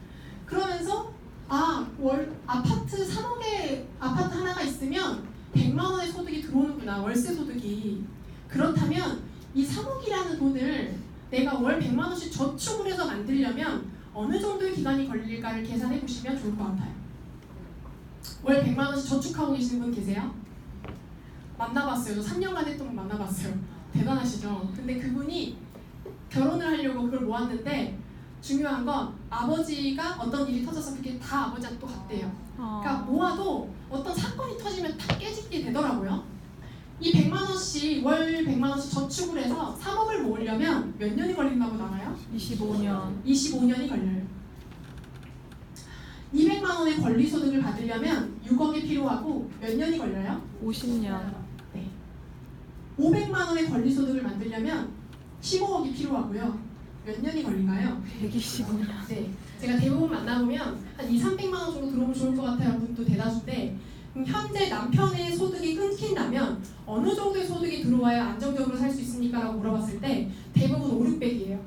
그러면서 아파트 3억에 아파트 하나가 있으면 100만 원의 소득이 들어오는구나. 월세 소득이. 그렇다면 이 3억이라는 돈을 내가 월 100만 원씩 저축을 해서 만들려면 어느 정도의 기간이 걸릴까를 계산해 보시면 좋을 것 같아요. 월 100만 원씩 저축하고 계시는 분 계세요? 만나봤어요. 저 3년간 했던 분 만나봤어요. 대단하시죠? 근데 그분이 결혼을 하려고 그걸 모았는데 중요한 건 아버지가 어떤 일이 터져서 그게 다 아버지한테 또 갔대요. 그러니까 모아도 어떤 사건이 터지면 다 깨지게 되더라고요. 이 100만 원씩 월 100만 원씩 저축을 해서 3억을 모으려면 몇 년이 걸린다고 나와요? 25년. 25년이 걸려요. 200만 원의 권리소득을 받으려면 6억이 필요하고 몇 년이 걸려요? 50년. 네. 500만 원의 권리소득을 만들려면 15억이 필요하고요. 몇 년이 걸린가요? 125년. 네. 제가 대부분 만나보면 한 200~300만 원 정도 들어오면 좋을 것 같아요. 분도 대다수인데 현재 남편의 소득이 끊긴다면 어느 정도의 소득이 들어와야 안정적으로 살 수 있습니까? 라고 물어봤을 때 대부분 500~600이에요.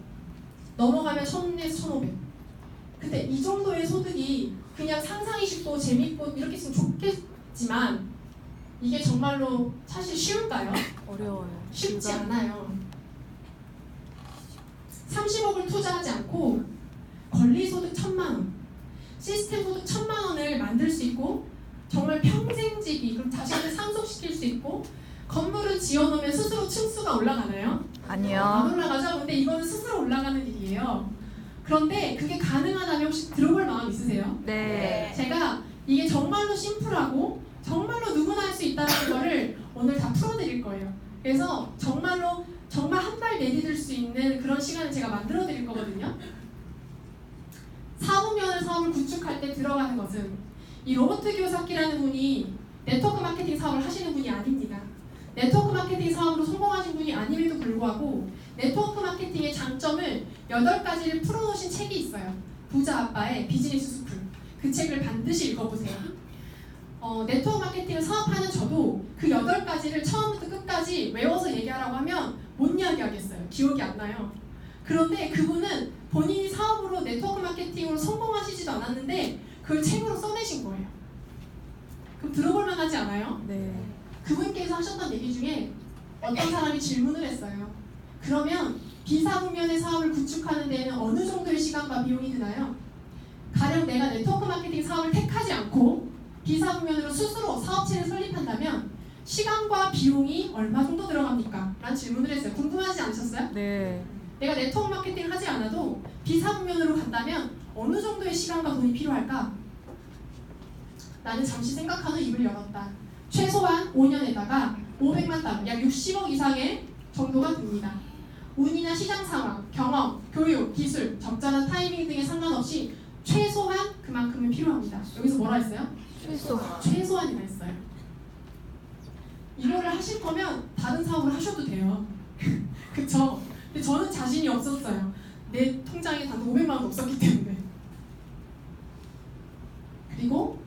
넘어가면 1000에서 1500. 근데 이 정도의 소득이 그냥 상상이 쉽고 재밌고 이렇게 있으면 좋겠지만 이게 정말로 사실 쉬울까요? 어려워요. 쉽지 않아요. 30억을 투자하지 않고 권리소득 1,000만 원, 시스템 소득 1,000만 원을 만들 수 있고 정말 평생지기, 그럼 자신을 상속시킬 수 있고 건물을 지어놓으면 스스로 층수가 올라가나요? 안 아니요. 올라가죠? 근데 이거는 스스로 올라가는 일이에요. 그런데 그게 가능하다면 혹시 들어볼 마음 있으세요? 네. 제가 이게 정말로 심플하고 정말로 누구나 할 수 있다는 거를 오늘 다 풀어드릴 거예요. 그래서 정말로 정말 한 발 내디딜 수 있는 그런 시간을 제가 만들어 드릴 거거든요. 사후면을 사업을 구축할 때 들어가는 것은 이 로버트 기요사키라는 분이 네트워크 마케팅 사업을 하시는 분이 아닙니다. 네트워크 마케팅 사업으로 성공하신 분이 아님에도 불구하고 네트워크 마케팅의 장점을 8가지를 풀어놓으신 책이 있어요. 부자 아빠의 비즈니스 스쿨. 그 책을 반드시 읽어보세요. 네트워크 마케팅을 사업하는 저도 그 8가지를 처음부터 끝까지 외워서 얘기하라고 하면 못 이야기하겠어요. 기억이 안 나요. 그런데 그분은 본인이 사업으로 네트워크 마케팅으로 성공하시지도 않았는데 그걸 책으로 써내신 거예요. 그럼 들어볼 만하지 않아요? 네. 그분께서 하셨던 얘기 중에 어떤 사람이 질문을 했어요. 그러면 비사후면의 사업을 구축하는 데에는 어느 정도의 시간과 비용이 드나요? 가령 내가 네트워크 마케팅 사업을 택하지 않고 비사후면으로 스스로 사업체를 설립한다면 시간과 비용이 얼마 정도 들어갑니까? 라는 질문을 했어요. 궁금하지 않으셨어요? 네. 내가 네트워크 마케팅을 하지 않아도 비사후면으로 간다면 어느 정도의 시간과 돈이 필요할까? 나는 잠시 생각한 후 입을 열었다. 최소한 5년에다가 500만 달러, 약 60억 이상의 정도가 듭니다. 운이나 시장 상황, 경험, 교육, 기술, 적절한 타이밍 등에 상관없이 최소한 그만큼은 필요합니다. 여기서 뭐라 했어요? 최소한이라 했어요. 이거를 하실 거면 다른 사업을 하셔도 돼요. 그쵸? 근데 저는 자신이 없었어요. 내 통장에 단 500만 원 없었기 때문에. 그리고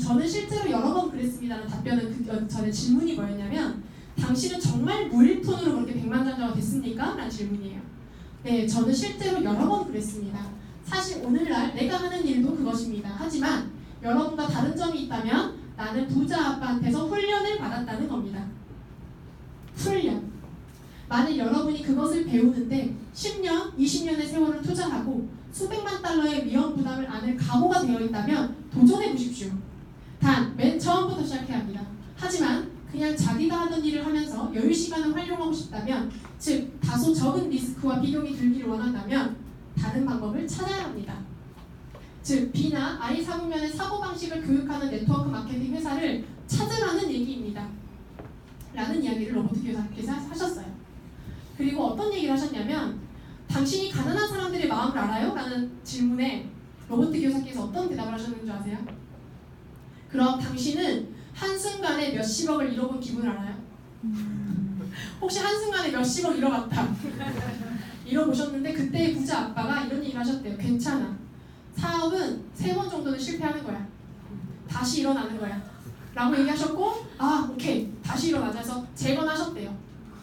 저는 실제로 여러 번 그랬습니다라는 답변은 그 전에 질문이 뭐였냐면 당신은 정말 무일푼으로 그렇게 백만장자가 됐습니까? 라는 질문이에요. 네, 저는 실제로 여러 번 그랬습니다. 사실 오늘날 내가 하는 일도 그것입니다. 하지만 여러분과 다른 점이 있다면 나는 부자 아빠한테서 훈련을 받았다는 겁니다. 훈련. 만일 여러분이 그것을 배우는데 10년, 20년의 세월을 투자하고 수백만 달러의 위험 부담을 안을 각오가 되어 있다면 도전해 보십시오. 단, 맨 처음부터 시작해야 합니다. 하지만 그냥 자기가 하던 일을 하면서 여유 시간을 활용하고 싶다면, 즉 다소 적은 리스크와 비용이 들기를 원한다면 다른 방법을 찾아야 합니다. 즉 B나 I 사후면의 사고방식을 교육하는 네트워크 마케팅 회사를 찾으라는 얘기입니다. 라는 이야기를 로버트 기요사키께서 하셨어요. 그리고 어떤 얘기를 하셨냐면 당신이 가난한 사람들의 마음을 알아요? 라는 질문에 로버트 기요사키께서 어떤 대답을 하셨는 줄 아세요? 그럼 당신은 한순간에 몇십억을 잃어본 기분을 알아요? 혹시 한순간에 몇십억 잃어봤다 잃어보셨는데 그때 부자 아빠가 이런 얘기를 하셨대요. 괜찮아. 사업은 3번 정도는 실패하는 거야. 다시 일어나는 거야. 라고 얘기하셨고 아 오케이 다시 일어나자 해서 재건하셨대요.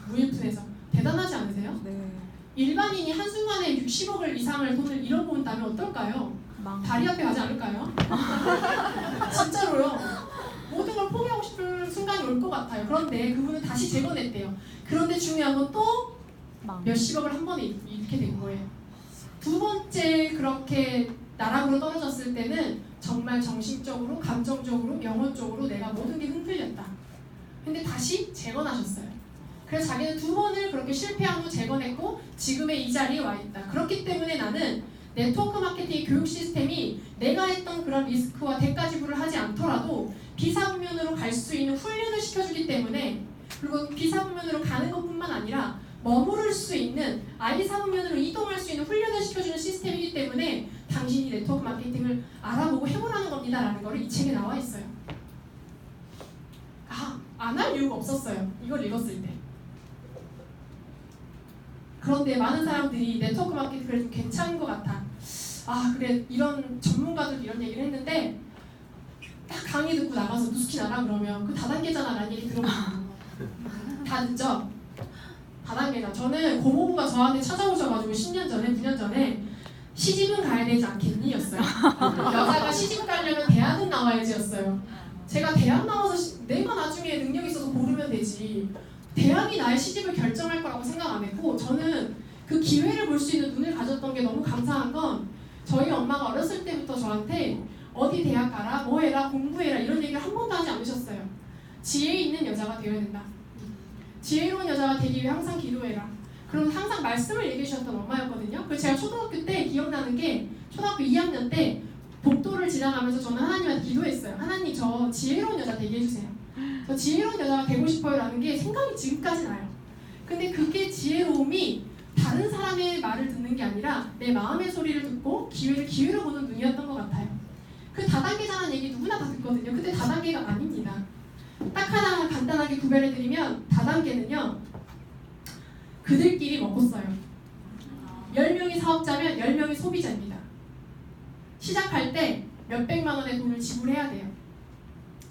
무일푼에서. 대단하지 않으세요? 네. 일반인이 한순간에 60억을 이상을 돈을 잃어본다면 어떨까요? 다리 앞에 가지 않을까요? 진짜로요. 모든 걸 포기하고 싶은 순간이 올 것 같아요. 그런데 그분은 다시 재건했대요. 그런데 중요한 건 또 몇십억을 한 번에 잃게 된 거예요. 두 번째 그렇게 나락으로 떨어졌을 때는 정말 정신적으로, 감정적으로, 영혼적으로 내가 모든 게 흔들렸다. 근데 다시 재건하셨어요. 그래서 자기는 2번을 그렇게 실패한 후 재건했고 지금의 이 자리에 와 있다. 그렇기 때문에 나는 네트워크 마케팅 교육 시스템이 내가 했던 그런 리스크와 대가 지불을 하지 않더라도 비사후면으로 갈 수 있는 훈련을 시켜주기 때문에, 그리고 비사후면으로 가는 것뿐만 아니라 머무를 수 있는 I 사후면으로 이동할 수 있는 훈련을 시켜주는 시스템이기 때문에 당신이 네트워크 마케팅을 알아보고 해보라는 겁니다 라는 거를 이 책에 나와 있어요. 안 할 이유가 없었어요. 이걸 읽었을 때. 그런데 많은 사람들이 네트워크 마케팅 그래 좀 괜찮은 것 같아. 그래 이런 전문가들 이런 얘기를 했는데 딱 강의 듣고 나가서 누스키 나라 그러면 그 다단계잖아 라는 얘기 들어보면 다 듣죠? 다단계죠. 저는 고모부가 저한테 찾아오셔가지고 10년 전에 9년 전에 시집은 가야 되지 않겠니? 였어요. 여자가 시집 가려면 대학은 나와야지 였어요. 제가 대학 나와서 내가 나중에 능력 있어서 고르면 되지. 대학이 나의 시집을 결정할 거라고 생각 안 했고 저는 그 기회를 볼 수 있는 눈을 가졌던 게 너무 감사한 건 저희 엄마가 어렸을 때부터 저한테 어디 대학 가라, 뭐 해라, 공부해라 이런 얘기를 한 번도 하지 않으셨어요. 지혜 있는 여자가 되어야 된다. 지혜로운 여자가 되기 위해 항상 기도해라. 그럼 항상 말씀을 얘기해 주셨던 엄마였거든요. 그래서 제가 초등학교 때 기억나는 게 초등학교 2학년 때 복도를 지나가면서 저는 하나님한테 기도했어요. 하나님 저 지혜로운 여자 되게 해주세요. 저 지혜로운 여자가 되고 싶어요 라는 게 생각이 지금까지 나요. 근데 그게 지혜로움이 다른 사람의 말을 듣는 게 아니라 내 마음의 소리를 듣고 기회를 기회로 보는 눈이었던 것 같아요. 그 다단계자라는 얘기 누구나 다 듣거든요. 근데 다단계가 아닙니다. 딱 하나 간단하게 구별해드리면 다단계는요. 그들끼리 먹고 써요. 10명이 사업자면 10명이 소비자입니다. 시작할 때 몇백만 원의 돈을 지불해야 돼요.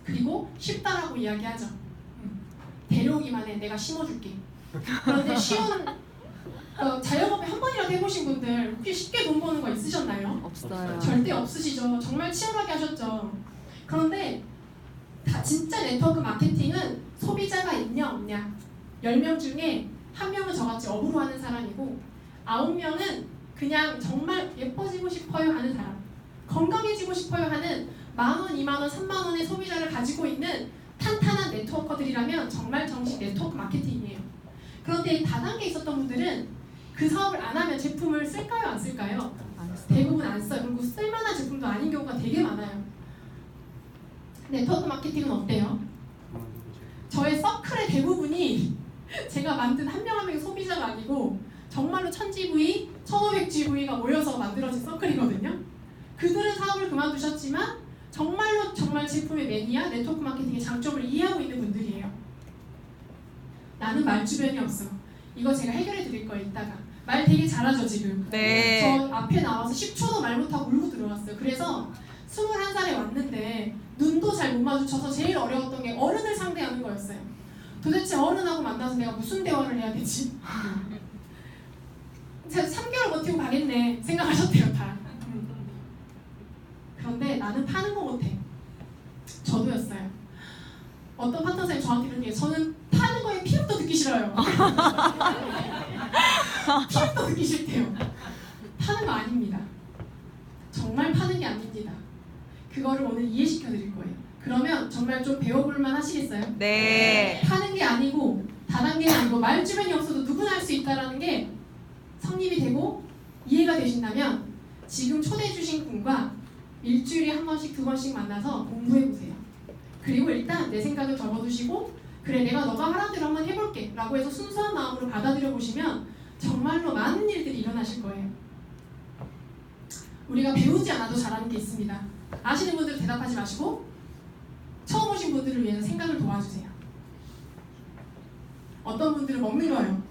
그리고 쉽다라고 이야기하죠. 데려오기만 해. 내가 심어줄게. 그런데 쉬운 자영업에 한 번이라도 해보신 분들 혹시 쉽게 돈 버는 거 있으셨나요? 없어요. 절대 없으시죠. 정말 치열하게 하셨죠. 그런데 진짜 네트워크 마케팅은 소비자가 있냐 없냐 10명 중에 1명은 저같이 업으로 하는 사람이고 9명은 그냥 정말 예뻐지고 싶어요 하는 사람, 건강해지고 싶어요 하는 10,000원, 20,000원, 30,000원의 소비자를 가지고 있는 탄탄한 네트워커들이라면 정말 정식 네트워크 마케팅이에요. 그런데 다단계에 있었던 분들은 그 사업을 안 하면 제품을 쓸까요 안 쓸까요? 대부분 안 써요. 그리고 쓸만한 제품도 아닌 경우가 되게 많아요. 네트워크 마케팅은 어때요? 저의 서클의 대부분이 제가 만든 한 명 한 명의 소비자가 아니고 정말로 1000GV, 1500GV가 모여서 만들어진 서클이거든요. 그들은 사업을 그만두셨지만 정말로 정말 제품의 매니아, 네트워크 마케팅의 장점을 이해하고 있는 분들이에요. 나는 말 주변이 없어. 이거 제가 해결해 드릴 거예요. 이따가. 말 되게 잘하죠 지금. 네. 저 앞에 나와서 10초도 말 못하고 울고 들어왔어요. 그래서 21살에 왔는데 눈도 잘 못 마주쳐서 제일 어려웠던 게 어른을 상대하는 거였어요. 도대체 어른하고 만나서 내가 무슨 대화를 해야 되지? 제가 3개월 버티고 가겠네 생각하셨대요 다. 그런데 나는 파는 거 못해. 저도였어요. 어떤 파트너 선생님이 저한테 이런 얘기해요. 저는 파는 거에 피읍도 듣기 싫어요. 피읍도 듣기 싫대요. 파는 거 아닙니다. 정말 파는 게 아닙니다. 그거를 오늘 이해시켜 드릴 거예요. 그러면 정말 좀 배워볼 만 하시겠어요? 네. 파는 게 아니고 다단계가 아니고 말 주변이 없어도 누구나 할 수 있다는 게 성립이 되고 이해가 되신다면 지금 초대해 주신 분과 일주일에 한 번씩 두 번씩 만나서 공부해 보세요. 그리고 일단 내 생각을 적어두시고 그래 내가 너가 하라는 대로 한번 해볼게 라고 해서 순수한 마음으로 받아들여 보시면 정말로 많은 일들이 일어나실 거예요. 우리가 배우지 않아도 잘하는 게 있습니다. 아시는 분들은 대답하지 마시고 처음 오신 분들을 위해서 생각을 도와주세요. 어떤 분들은 먹는 거예요.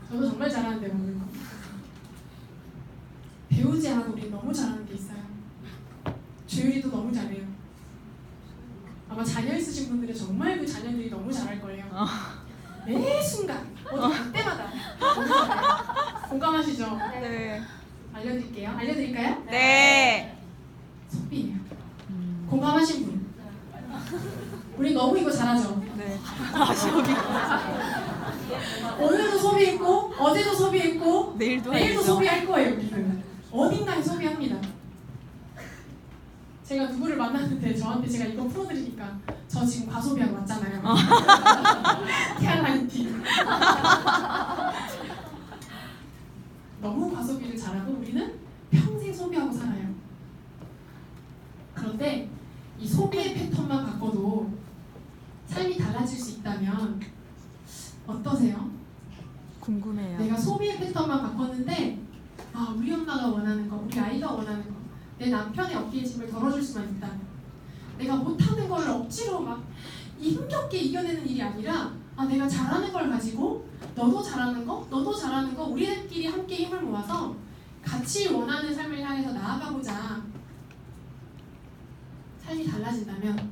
저도 정말 잘하는데 먹는 거. 배우지 않아도 우리 너무 잘하는 게 있어요. 주율이도 너무 잘해요. 아마 자녀 있으신 분들은 정말 그 자녀들이 너무 잘할 거예요. 매 순간 어디 갈 때마다 너무 잘해요. 공감하시죠? 네. 알려드릴게요. 알려드릴까요? 네. 소비예요. 공감하신 분. 우리 너무 이거 잘하죠? 네. 오늘도 소비했고 어제도 소비했고 내일도 내일도 해야죠. 소비할 거예요. 우리는 어딘가에 소비합니다. 제가 누구를 만났는데 저한테 제가 이거 풀어드리니까 저 지금 과소비하고 왔잖아요. 티알라인티. 너무 과소비를 잘하고 우리는 평생 소비하고 살아요. 그런데 이 소비의 패턴만 바꿔도 삶이 달라질 수 있다면 어떠세요? 궁금해요. 내가 소비의 패턴만 바꿨는데 아 우리 엄마가 원하는 거, 우리 아이가 원하는 거, 내 남편의 어깨의 짐을 덜어줄 수만 있다면 내가 못하는 걸 억지로 막 힘겹게 이겨내는 일이 아니라 아 내가 잘하는 걸 가지고 너도 잘하는 거, 너도 잘하는 거 우리들끼리 함께 힘을 모아서 같이 원하는 삶을 향해서 나아가보자. 삶이 달라진다면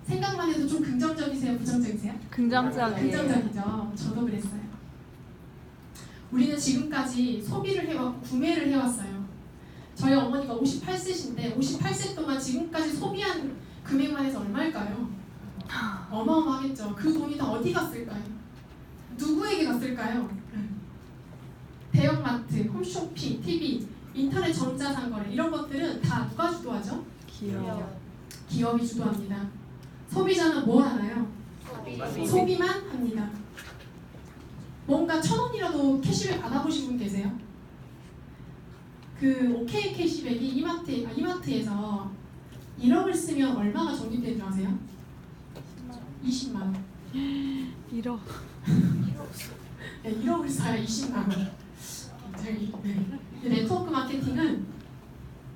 생각만 해도 좀 긍정적이세요? 부정적이세요? 긍정적이에요. 긍정적이죠. 저도 그랬어요. 우리는 지금까지 소비를 해왔고 구매를 해왔어요. 저희 어머니가 58세신데 58세 동안 지금까지 소비한 금액만 해서 얼마일까요? 어마어마하겠죠. 그 돈이 다 어디 갔을까요? 누구에게 갔을까요? 대형마트, 홈쇼핑, TV, 인터넷 전자상거래 이런 것들은 다 누가 주도하죠? 기업. 기업이 주도합니다. 소비자는 뭘 하나요? 소비만 합니다. 뭔가 1,000원이라도 캐시백 받아보신 분 계세요? 그 OK 캐시백이 이마트에서 1억을 쓰면 얼마가 적립되는 줄 아세요? 20만 원. 1억. 네, 1억을 써야 20만 원. 굉장히 네트워크 마케팅은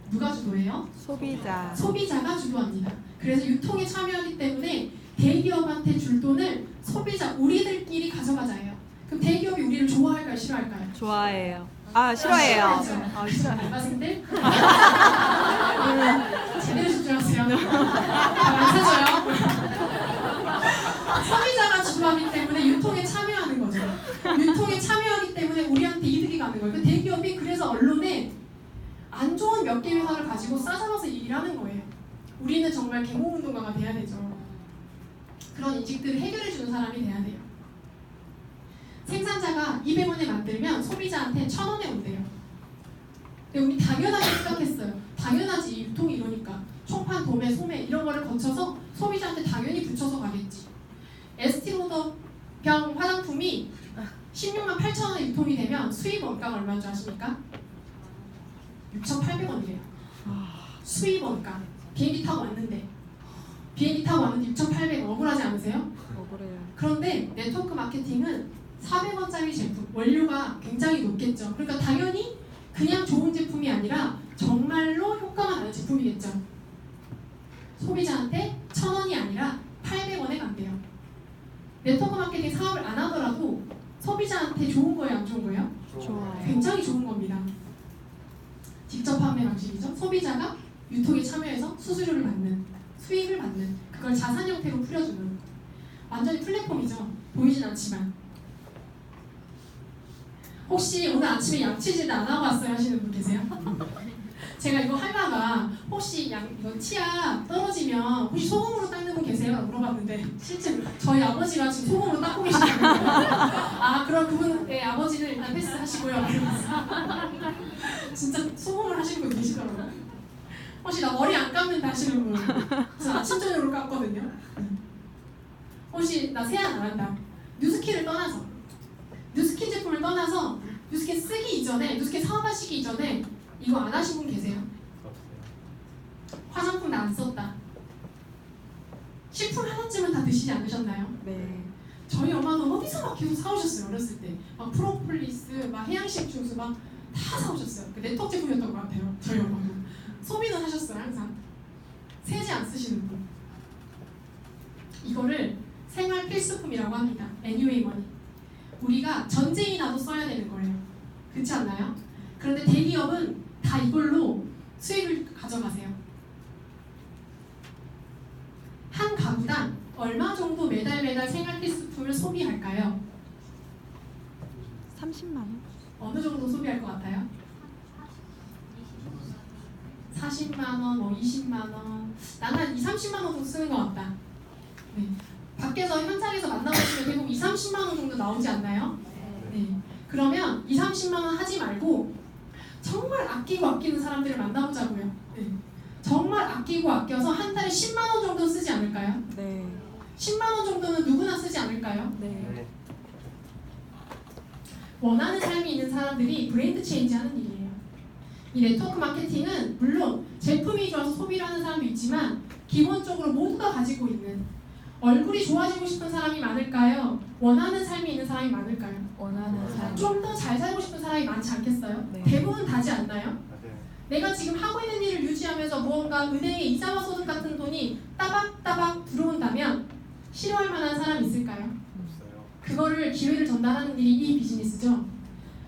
누가 주도해요? 소비자. 소비자가 주도합니다. 그래서 유통에 참여하기 때문에 대기업한테 줄 돈을 소비자 우리들끼리 가져가자예요. 그럼 대기업이 우리를 좋아할까요? 싫어할까요? 좋아해요. 아, 싫어해요. 아, 싫어요. 알바생들? 제대로 집중하세요. 안 사줘요. 소비자가 주도하기 때문에 유통에 참여하는 거죠. 유통에 참여하기 때문에 우리한테 이득이 가는 거예요. 그 대기업이 그래서 언론에 안 좋은 몇 개 회사를 가지고 싸잡아서 일하는 거예요. 우리는 정말 개몽운동가가 돼야 되죠. 그런 인식들을 해결해주는 사람이 돼야 돼요. 생산자가 200원에 만들면 소비자한테 1,000원에 온대요. 근데 우리 당연하게 생각했어요. 당연하지, 유통이 이러니까. 총판, 도매, 소매 이런 거를 거쳐서 소비자한테 당연히 붙여서 가겠지. 에스티로더병 화장품이 16만 8천 원에 유통이 되면 수입 원가가 얼마인 줄 아십니까? 6,800원이래요. 수입 원가. 비행기 타고 왔는데 6,800원 억울하지 않으세요? 억울해요. 그런데 네트워크 마케팅은 400원짜리 제품, 원료가 굉장히 높겠죠. 그러니까 당연히 그냥 좋은 제품이 아니라 정말로 효과가 나는 제품이겠죠. 소비자한테 1,000원이 아니라 800원에 간대요. 네트워크 마케팅 사업을 안 하더라도 소비자한테 좋은 거예요, 안 좋은 거예요? 좋아요. 굉장히 좋은 겁니다. 직접 판매 방식이죠. 소비자가 유통에 참여해서 수수료를 받는, 수익을 받는, 그걸 자산 형태로 풀어주는 완전히 플랫폼이죠. 보이진 않지만. 혹시 오늘 아침에 양치질 안 하고 왔어요 하시는 분 계세요? 제가 이거 하다가 혹시 이거 치아 떨어지면 혹시 소금으로 닦는 분 계세요? 라고 물어봤는데 실제로 저희 아버지가 지금 소금으로 닦고 계시는 거예요. 아 그럼 그분의 아버지는 일단 패스하시고요. 진짜 소금을 하시는 분 계시더라고요. 혹시 나 머리 안 감는다 하시는 분, 저 아침 저녁으로 감거든요. 혹시 나 세안 안 한다. 뉴스키를 떠나서, 뉴스키 제품을 떠나서 뉴스키 쓰기 이전에, 뉴스키 사업하시기 이전에 이거 안 하신 분 계세요? 화장품 나 안 썼다. 식품 하나쯤은 다 드시지 않으셨나요? 네. 저희 엄마는 어디서 막 계속 사오셨어요. 어렸을 때 막 프로폴리스, 막 해양식 주스 막 다 사오셨어요. 그 네트워크 제품이었던 것 같아요. 저희 엄마도 소비는 하셨어요. 항상 세제 안 쓰시는 분. 이거를 생활 필수품이라고 합니다. Anyway Money. 우리가 전쟁이 나도 써야 되는 거예요. 그렇지 않나요? 그런데 대기업은 다 이걸로 수익을 가져가세요. 한 가구당 얼마 정도 매달 생활 필수품을 소비할까요? 30만 원? 어느 정도 소비할 것 같아요? 40만 원, 뭐 20만 원. 나는 한 2, 30만 원 정도 쓰는 것 같다. 네. 밖에서 현장에서 만나보시면 대부분 2, 30만 원 정도 나오지 않나요? 네. 그러면 2, 30만 원 하지 말고 정말 아끼는 사람들을 만나보자고요. 네. 정말 아껴서 한 달에 10만 원 정도 쓰지 않을까요? 네. 10만 원 정도는 누구나 쓰지 않을까요? 네. 원하는 삶이 있는 사람들이 브랜드 체인지 하는 일이에요. 이 네트워크 마케팅은 물론 제품이 좋아서 소비를 하는 사람도 있지만 기본적으로 모두가 가지고 있는 얼굴이 좋아지고 싶은 사람이 많을까요? 원하는 삶이 있는 사람이 많을까요? 원하는 삶. 좀 더 잘 살고 싶은 사람이 많지 않겠어요? 네. 대부분 다지 않나요? 내가 지금 하고 있는 일을 유지하면서 무언가 은행에 이자와 소득 같은 돈이 따박따박 들어온다면 싫어할 만한 사람이 있을까요? 그거를 기회를 전달하는 일이 이 비즈니스죠.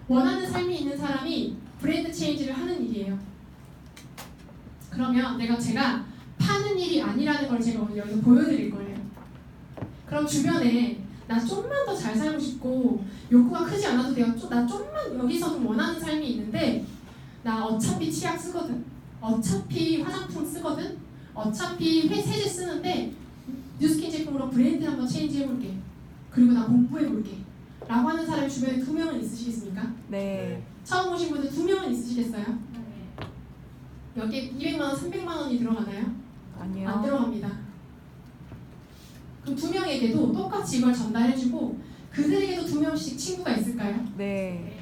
원하는 삶이 있는 사람이 브랜드 체인지를 하는 일이에요. 그러면 제가 파는 일이 아니라는 걸 제가 오늘 여기서 보여드릴 거예요. 그럼 주변에 나 좀만 더 잘 살고 싶고 욕구가 크지 않아도 돼요. 나 좀만 여기서 좀 원하는 삶이 있는데 나 어차피 치약 쓰거든. 어차피 화장품 쓰거든? 어차피 세제 쓰는데 뉴스킨 제품으로 브랜드 한번 체인지 해볼게. 그리고 나 공부해볼게. 라고 하는 사람이 주변에 2명은 있으시겠습니까? 네. 처음 오신 분들 2명은 있으시겠어요? 여기에 200만원, 300만원이 들어가나요? 아니요. 안 들어갑니다. 그럼 2명에게도 똑같이 이걸 전달해주고 그들에게도 2명씩 친구가 있을까요? 네.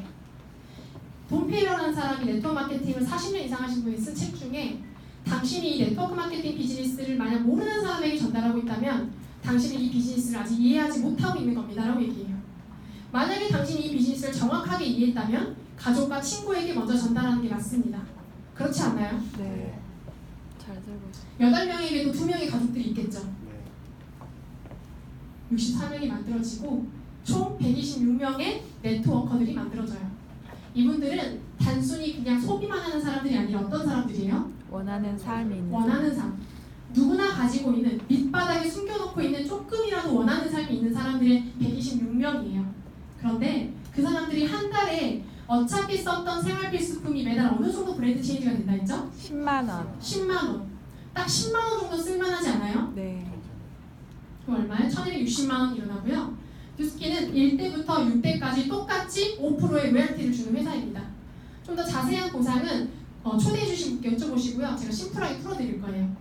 돈 페이러라는 사람이 네트워크 마케팅을 40년 이상 하신 분이 쓴 책 중에 당신이 이 네트워크 마케팅 비즈니스를 만약 모르는 사람에게 전달하고 있다면 당신은 이 비즈니스를 아직 이해하지 못하고 있는 겁니다 라고 얘기해요. 만약에 당신이 이 비즈니스를 정확하게 이해했다면 가족과 친구에게 먼저 전달하는 게 맞습니다. 그렇지 않나요? 네. 잘 살고 있어요. 8명에게도 2명의 가족들이 있겠죠. 64명이 만들어지고 총 126명의 네트워커들이 만들어져요. 이분들은 단순히 그냥 소비만 하는 사람들이 아니라 어떤 사람들이에요? 원하는 삶이 있는 원하는 삶. 누구나 가지고 있는 밑바닥에 숨겨놓고 있는 조금이라도 원하는 삶이 있는 사람들의 126명이에요. 그런데 그 사람들이 한 달에 어차피 썼던 생활 필수품이 매달 어느 정도 브랜드 체인지가 된다 했죠? 10만 원. 10만 원. 딱 10만 원 정도 쓸만하지 않아요? 네. 그럼 얼마에? 1260만 원 일어나고요. 뉴스킨은 1대부터 6대까지 똑같이 5%의 로열티를 주는 회사입니다. 좀 더 자세한 보상은 초대해주신 분께 여쭤보시고요. 제가 심플하게 풀어드릴 거예요.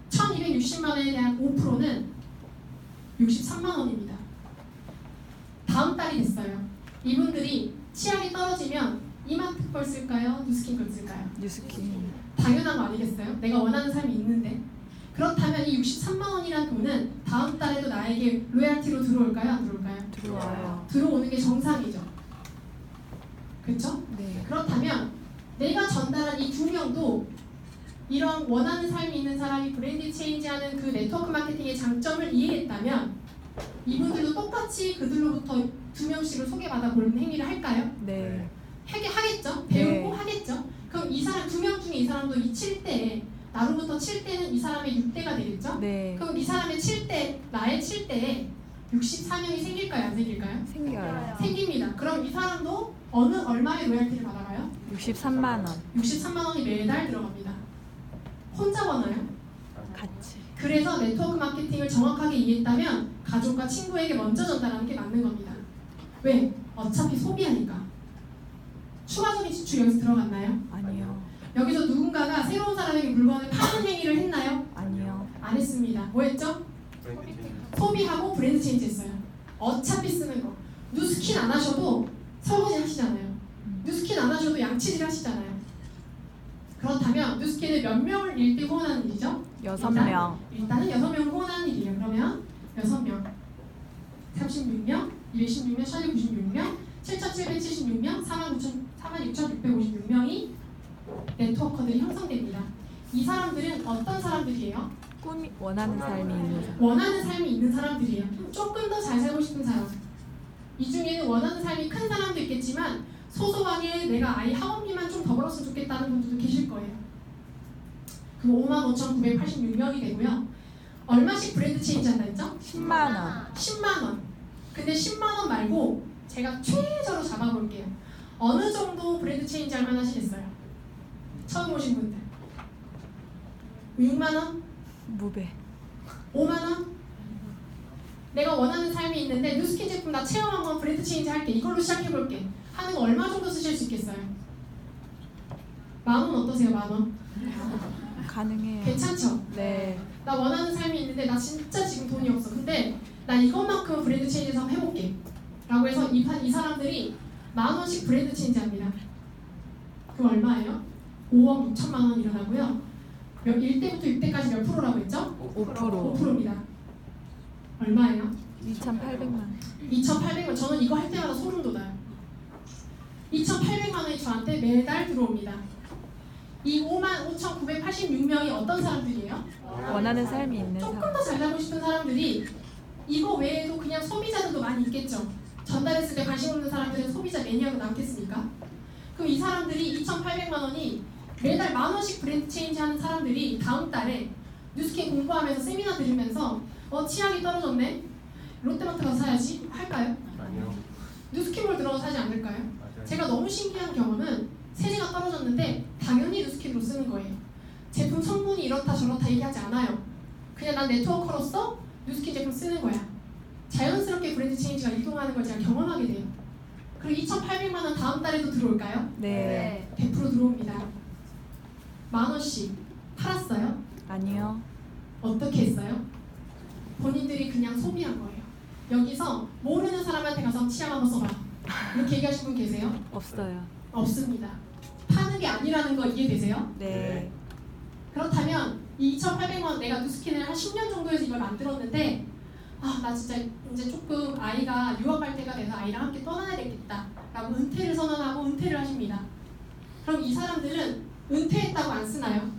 1260만 원에 대한 5%는 63만 원입니다. 다음 달이 됐어요. 이분들이 치약이 떨어지면 이마트 걸 쓸까요? 뉴스킨 걸 쓸까요? 뉴스킨. 당연한 거 아니겠어요? 내가 원하는 삶이 있는데. 그렇다면 이 63만 원이라는 돈은 다음 달에도 나에게 로얄티로 들어올까요? 안 들어올까요? 들어와요. 들어오는 게 정상이죠. 그렇죠? 네. 그렇다면 내가 전달한 이 2명도 이런 원하는 삶이 있는 사람이 브랜드 체인지하는 그 네트워크 마케팅의 장점을 이해했다면 이분들도 똑같이 그들로부터 2명씩을 소개받아 보는 행위를 할까요? 네. 하겠죠? 배우고 네. 하겠죠? 그럼 이 사람 2명 중에 이 사람도 이 7대에 나로부터 7대는 이 사람의 6대가 되겠죠? 네. 그럼 이 사람의 7대, 나의 7대에 64명이 생길까요? 안 생길까요? 생겨요. 생깁니다. 그럼 이 사람도 얼마의 로열티를 받아가요? 63만 원. 63만 원이 매달 들어갑니다. 혼자 버나요? 같이. 그래서 네트워크 마케팅을 정확하게 이해했다면 가족과 친구에게 먼저 전달하는 게 맞는 겁니다. 왜? 어차피 소비하니까. 추가적인 지출 여기서 들어갔나요? 아니요. 여기서 누군가가 새로운 사람에게 물건을 파는 행위를 했나요? 아니요. 안 했습니다. 뭐 했죠? 소비하고 브랜드 체인지 했어요. 어차피 쓰는 거. 뉴스킨 안 하셔도 설거지 하시잖아요. 뉴스킨 안 하셔도 양치질 하시잖아요. 그렇다면 뉴스킨을 몇 명을 일대 후원하는 일이죠? 6명. 일단은 6명을 후원하는 일이에요. 그러면 6명, 36명, 116명, 1296명, 7776명, 46,656명이 네트워커들이 형성됩니다. 이 사람들은 어떤 사람들이에요? 꿈이 원하는 삶이 있는 사람. 원하는 삶이 있는 사람들이에요. 조금 더 잘 살고 싶은 사람. 이 중에는 원하는 삶이 큰 사람도 있겠지만 소소하게 내가 아이 학원비만 좀 더 벌었으면 좋겠다는 분들도 계실 거예요. 그 55,986명이 되고요. 얼마씩 브랜드 체인지 한다 했죠? 10만 원. 10만 원. 근데 10만 원 말고 제가 최저로 잡아볼게요. 어느 정도 브랜드 체인지 할 만하시겠어요? 처음 오신 분들. 6만 원? 무배. 5만 원? 내가 원하는 삶이 있는데 뉴스킨 제품 나 체험 한번 브랜드 체인지 할게. 이걸로 시작해볼게. 하는 거 얼마 정도 쓰실 수 있겠어요? 10,000원 어떠세요? 10,000원? 가능해요. 괜찮죠? 네. 나 원하는 삶이 있는데 나 진짜 지금 돈이 없어. 근데 나 이것만큼은 브랜드 체인지에서 한번 해볼게. 라고 해서 이 사람들이 10,000원씩 브랜드 체인지 합니다. 그럼 얼마예요? 5억 6천만 원 일어나고요. 1대부터 6대까지 몇 프로라고 했죠? 5%. 5%입니다. 얼마예요? 2,800만. 2,800만. 저는 이거 할 때마다 소름 돋아요. 2,800만 원이 저한테 매달 들어옵니다. 이 55,986명이 어떤 사람들이에요? 원하는 삶이 있는 조금 사람. 더 잘 살고 싶은 사람들이 이거 외에도 그냥 소비자들도 많이 있겠죠. 전달했을 때 관심 없는 사람들은 소비자 매니아가 남겠습니까? 그럼 이 사람들이 2,800만 원이 매달 10,000원씩 브랜드 체인지 하는 사람들이 다음 달에 뉴스킨 공부하면서 세미나 들으면서 치약이 떨어졌네? 롯데마트 가서 사야지? 할까요? 아니요. 뉴스킨몰 들어가서 사지 않을까요? 맞아요. 제가 너무 신기한 경험은 세제가 떨어졌는데 당연히 뉴스킨으로 쓰는 거예요. 제품 성분이 이렇다 저렇다 얘기하지 않아요. 그냥 난 네트워커로서 뉴스킨 제품 쓰는 거야. 자연스럽게 브랜드 체인지가 이동하는 걸 제가 경험하게 돼요. 그리고 2,800만 원 다음 달에도 들어올까요? 네. 100% 들어옵니다. 10,000원씩 팔았어요? 아니요. 어떻게 했어요? 본인들이 그냥 소비한 거예요. 여기서 모르는 사람한테 가서 치약 한번 써봐. 이렇게 얘기하신 분 계세요? 없어요. 없습니다. 파는 게 아니라는 거 이해되세요? 네. 그렇다면 이 2,800만 원 내가 뉴스킨을 한 10년 정도 해서 이걸 만들었는데 나 진짜 이제 조금 아이가 유학갈 때가 돼서 아이랑 함께 떠나야 되겠다 라고 은퇴를 선언하고 은퇴를 하십니다. 그럼 이 사람들은 은퇴했다고 안 쓰나요?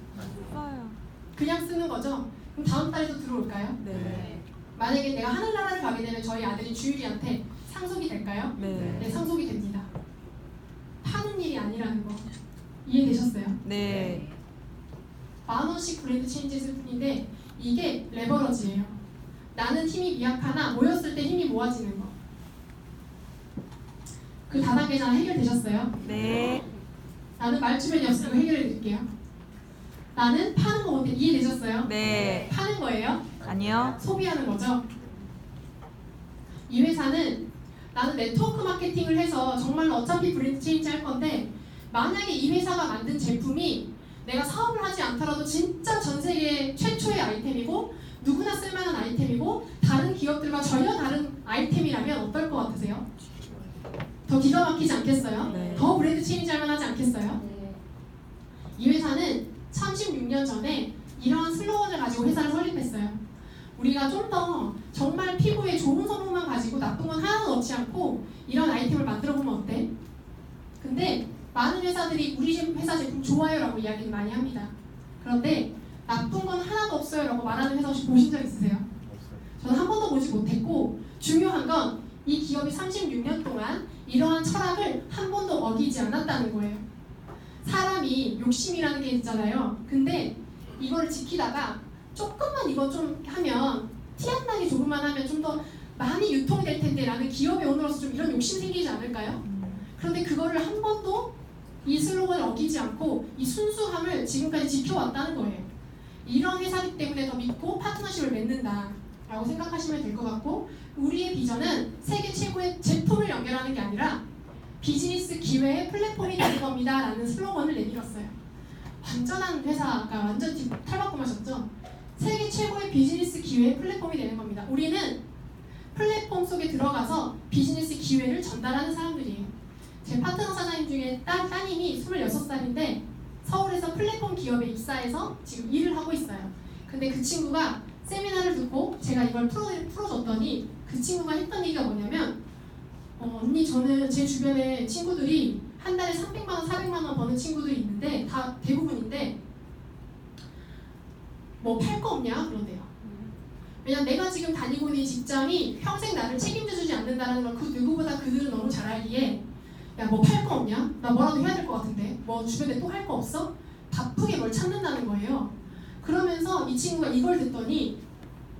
써요. 그냥 쓰는 거죠? 그럼 다음 달에도 들어올까요? 네. 만약에 내가 하늘나라를 가게 되면 저희 아들이 주율이한테 상속이 될까요? 네. 네, 상속이 됩니다. 파는 일이 아니라는 거 이해되셨어요? 네. 10,000원씩 브랜드 체인지 했을 뿐인데 이게 레버러지예요. 나는 힘이 미약하나 모였을 때 힘이 모아지는 거. 그 다단계장 해결되셨어요? 네. 나는 말주변이 없으면 해결해 드릴게요. 나는 파는 거 못해. 이해되셨어요? 네. 파는 거예요? 아니요. 소비하는 거죠. 이 회사는 나는 네트워크 마케팅을 해서 정말로 어차피 브랜드 체인지 할 건데 만약에 이 회사가 만든 제품이 내가 사업을 하지 않더라도 진짜 전 세계 최초의 아이템이고 누구나 쓸만한 아이템이고 다른 기업들과 전혀 다른 아이템이라면 어떨 것 같으세요? 더 기가 막히지 않겠어요? 네. 더 브랜드 체인지 할 만하지 않겠어요? 이 회사는 36년 전에 이러한 슬로건을 가지고 회사를 설립했어요. 우리가 좀 더 정말 피부에 좋은 성분만 가지고 나쁜 건 하나도 넣지 않고 이런 아이템을 만들어보면 어때? 근데 많은 회사들이 우리 회사 제품 좋아요 라고 이야기를 많이 합니다. 그런데 나쁜 건 하나도 없어요 라고 말하는 회사 혹시 보신 적 있으세요? 없어요. 저는 한 번도 보지 못했고 중요한 건 이 기업이 36년 동안 이러한 철학을 한 번도 어기지 않았다는 거예요. 사람이 욕심이라는 게 있잖아요. 근데 이거를 지키다가 조금만 이거 좀 하면 티 안 나게 조금만 하면 좀 더 많이 유통될 텐데 라는 기업의 오너로서 좀 이런 욕심 생기지 않을까요? 그런데 그거를 한 번도 이 슬로건을 어기지 않고 이 순수함을 지금까지 지켜왔다는 거예요. 이런 회사이기 때문에 더 믿고 파트너십을 맺는다 라고 생각하시면 될 것 같고 우리의 비전은 세계 최고의 제품을 연결하는 게 아니라 비즈니스 기회의 플랫폼이 되는 겁니다 라는 슬로건을 내밀었어요. 완전한 회사가 완전 탈바꿈하셨죠? 세계 최고의 비즈니스 기회의 플랫폼이 되는 겁니다. 우리는 플랫폼 속에 들어가서 비즈니스 기회를 전달하는 사람들이에요. 제 파트너 사장님 중에 따님이 26살인데 서울에서 플랫폼 기업에 입사해서 지금 일을 하고 있어요. 근데 그 친구가 세미나를 듣고 제가 이걸 풀어줬더니 그 친구가 했던 얘기가 뭐냐면 언니 저는 제 주변에 친구들이 한 달에 300만 원, 400만 원 버는 친구들이 있는데 다 대부분인데 뭐 팔 거 없냐 그런데요. 왜냐면 내가 지금 다니고 있는 직장이 평생 나를 책임져주지 않는다는 걸 그 누구보다 그들은 너무 잘 알기에 야 뭐 팔 거 없냐? 나 뭐라도 해야 될 것 같은데 뭐 주변에 또 할 거 없어? 바쁘게 뭘 찾는다는 거예요. 그러면서 이 친구가 이걸 듣더니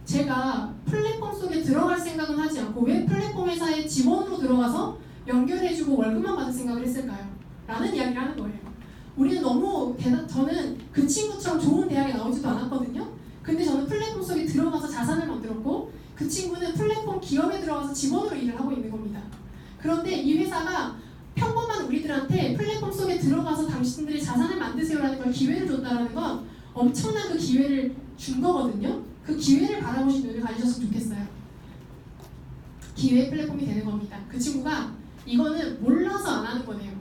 제가 플랫폼 속에 들어갈 생각은 하지 않고 왜 플랫폼 회사의 직원으로 들어가서 연결해주고 월급만 받을 생각을 했을까요? 라는 이야기를 하는 거예요. 우리는 너무 저는 그 친구처럼 좋은 대학에 나오지도 않았거든요. 근데 저는 플랫폼 속에 들어가서 자산을 만들었고 그 친구는 플랫폼 기업에 들어가서 직원으로 일을 하고 있는 겁니다. 그런데 이 회사가 평범한 우리들한테 플랫폼 속에 들어가서 당신들이 자산을 만드세요라는 걸 기회를 줬다는 건 엄청난 그 기회를 준 거거든요. 그 기회를 바라보신 눈을 가지셨으면 좋겠어요. 기회의 플랫폼이 되는 겁니다. 그 친구가 이거는 몰라서 안 하는 거네요.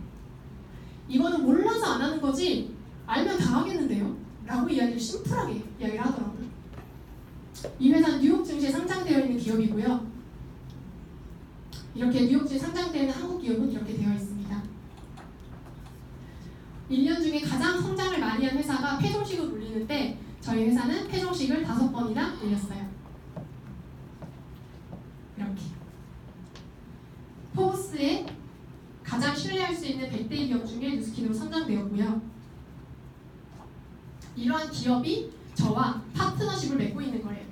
이거는 몰라서 안 하는 거지 알면 다 하겠는데요? 라고 이야기를 심플하게 이야기를 하더라고요. 이 회사는 뉴욕 증시에 상장되어 있는 기업이고요. 이렇게 뉴욕 증시에 상장되어 있는 한국 기업은 이렇게 되어 있습니다. 1년 중에 가장 성장을 많이 한 회사가 패종식을 올리는데 저희 회사는 패종식을 5번이나 올렸어요. 이렇게 포브스의 가장 신뢰할 수 있는 100대 기업 중에 뉴스킨으로 선정되었고요. 이러한 기업이 저와 파트너십을 맺고 있는 거예요.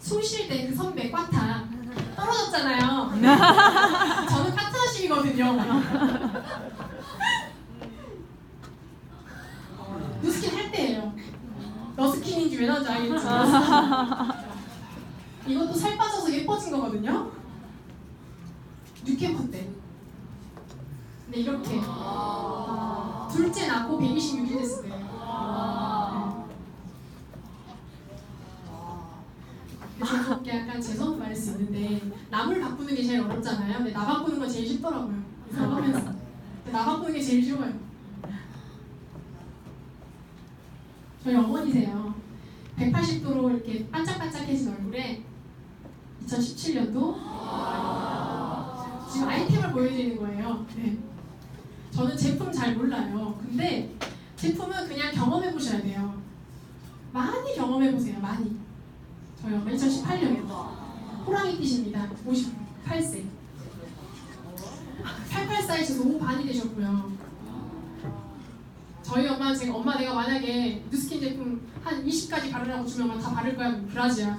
숨 쉴 때 그 선배 꽈타 떨어졌잖아요. 저는 파트너십이거든요. 뉴스킨 할 때예요. 비키니인지 왜 나온지 알겠지? 이것도 살 빠져서 예뻐진 거거든요. 뉴캠프 때. 근데 이렇게 둘째 낳고 126일 됐을 때. 그래서 이렇게 약간 죄송한 말일 수 있는데 남을 바꾸는 게 제일 어렵잖아요. 근데 나 바꾸는 건 제일 쉽더라고요. 이상하면서 나 바꾸는 게 제일 쉬워요. 저희 어머니세요. 180도로 이렇게 반짝반짝해진 얼굴에 2017년도 지금 아이템을 보여드리는 거예요. 네. 저는 제품 잘 몰라요. 근데 제품은 그냥 경험해 보셔야 돼요. 많이 경험해 보세요. 많이. 저희 엄마 2018년에 호랑이 띠십니다. 58세. 88 사이즈 너무 반이 되셨고요. 저희 엄마는 엄마 내가 만약에 뉴스킨 제품 한 20가지 바르라고 주면 엄마 다 바를 거야. 브라지야.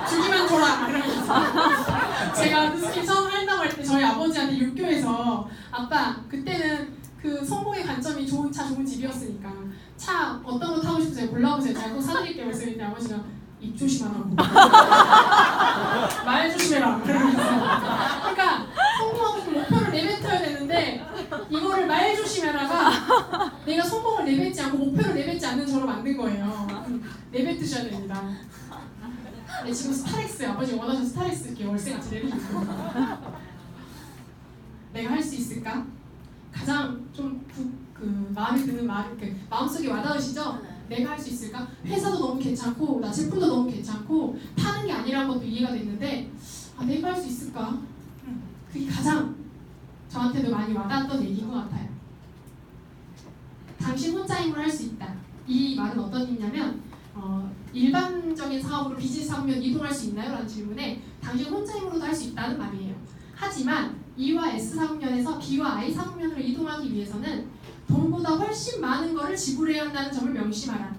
주기만 줘라. 이러면서 제가 뉴스킨 처음 한다고 할 때 저희 아버지한테 육교에서 아빠 그때는 그 성공의 관점이 좋은 차 좋은 집이었으니까 차 어떤 거 타고 싶으세요? 골라보세요. 제가 꼭 사드릴게요. 그래서 그때 아버지가 입 조심하라고 말 조심해라. 그러니까 성공하고 그 목표를 내뱉어야 되는데 이거를 말 조심해라가 내가 성공을 내뱉지 않고 목표를 내뱉지 않는 저로 만든 거예요. 내뱉으셔야 됩니다. 네, 지금 스타렉스 아버지 원하셔서 스타렉스 이렇게 월세같이 내리시고 내가 할 수 있을까? 가장 좀 마음에 드는 말, 마음속에 와닿으시죠? 내가 할 수 있을까? 회사도 너무 괜찮고 나 제품도 너무 괜찮고 파는 게 아니라는 것도 이해가 됐는데 내가 할 수 있을까? 그게 가장 저한테도 많이 와닿았던 얘기인 것 같아요. 당신 혼자 힘으로 할 수 있다. 이 말은 어떤 의미냐면 일반적인 사업으로 비즈니스 사업면 이동할 수 있나요? 라는 질문에 당신 혼자 힘으로도 할 수 있다는 말이에요. 하지만 E와 S 사업면에서 B와 I 사업면으로 이동하기 위해서는 돈보다 훨씬 많은 것을 지불해야 한다는 점을 명심하라.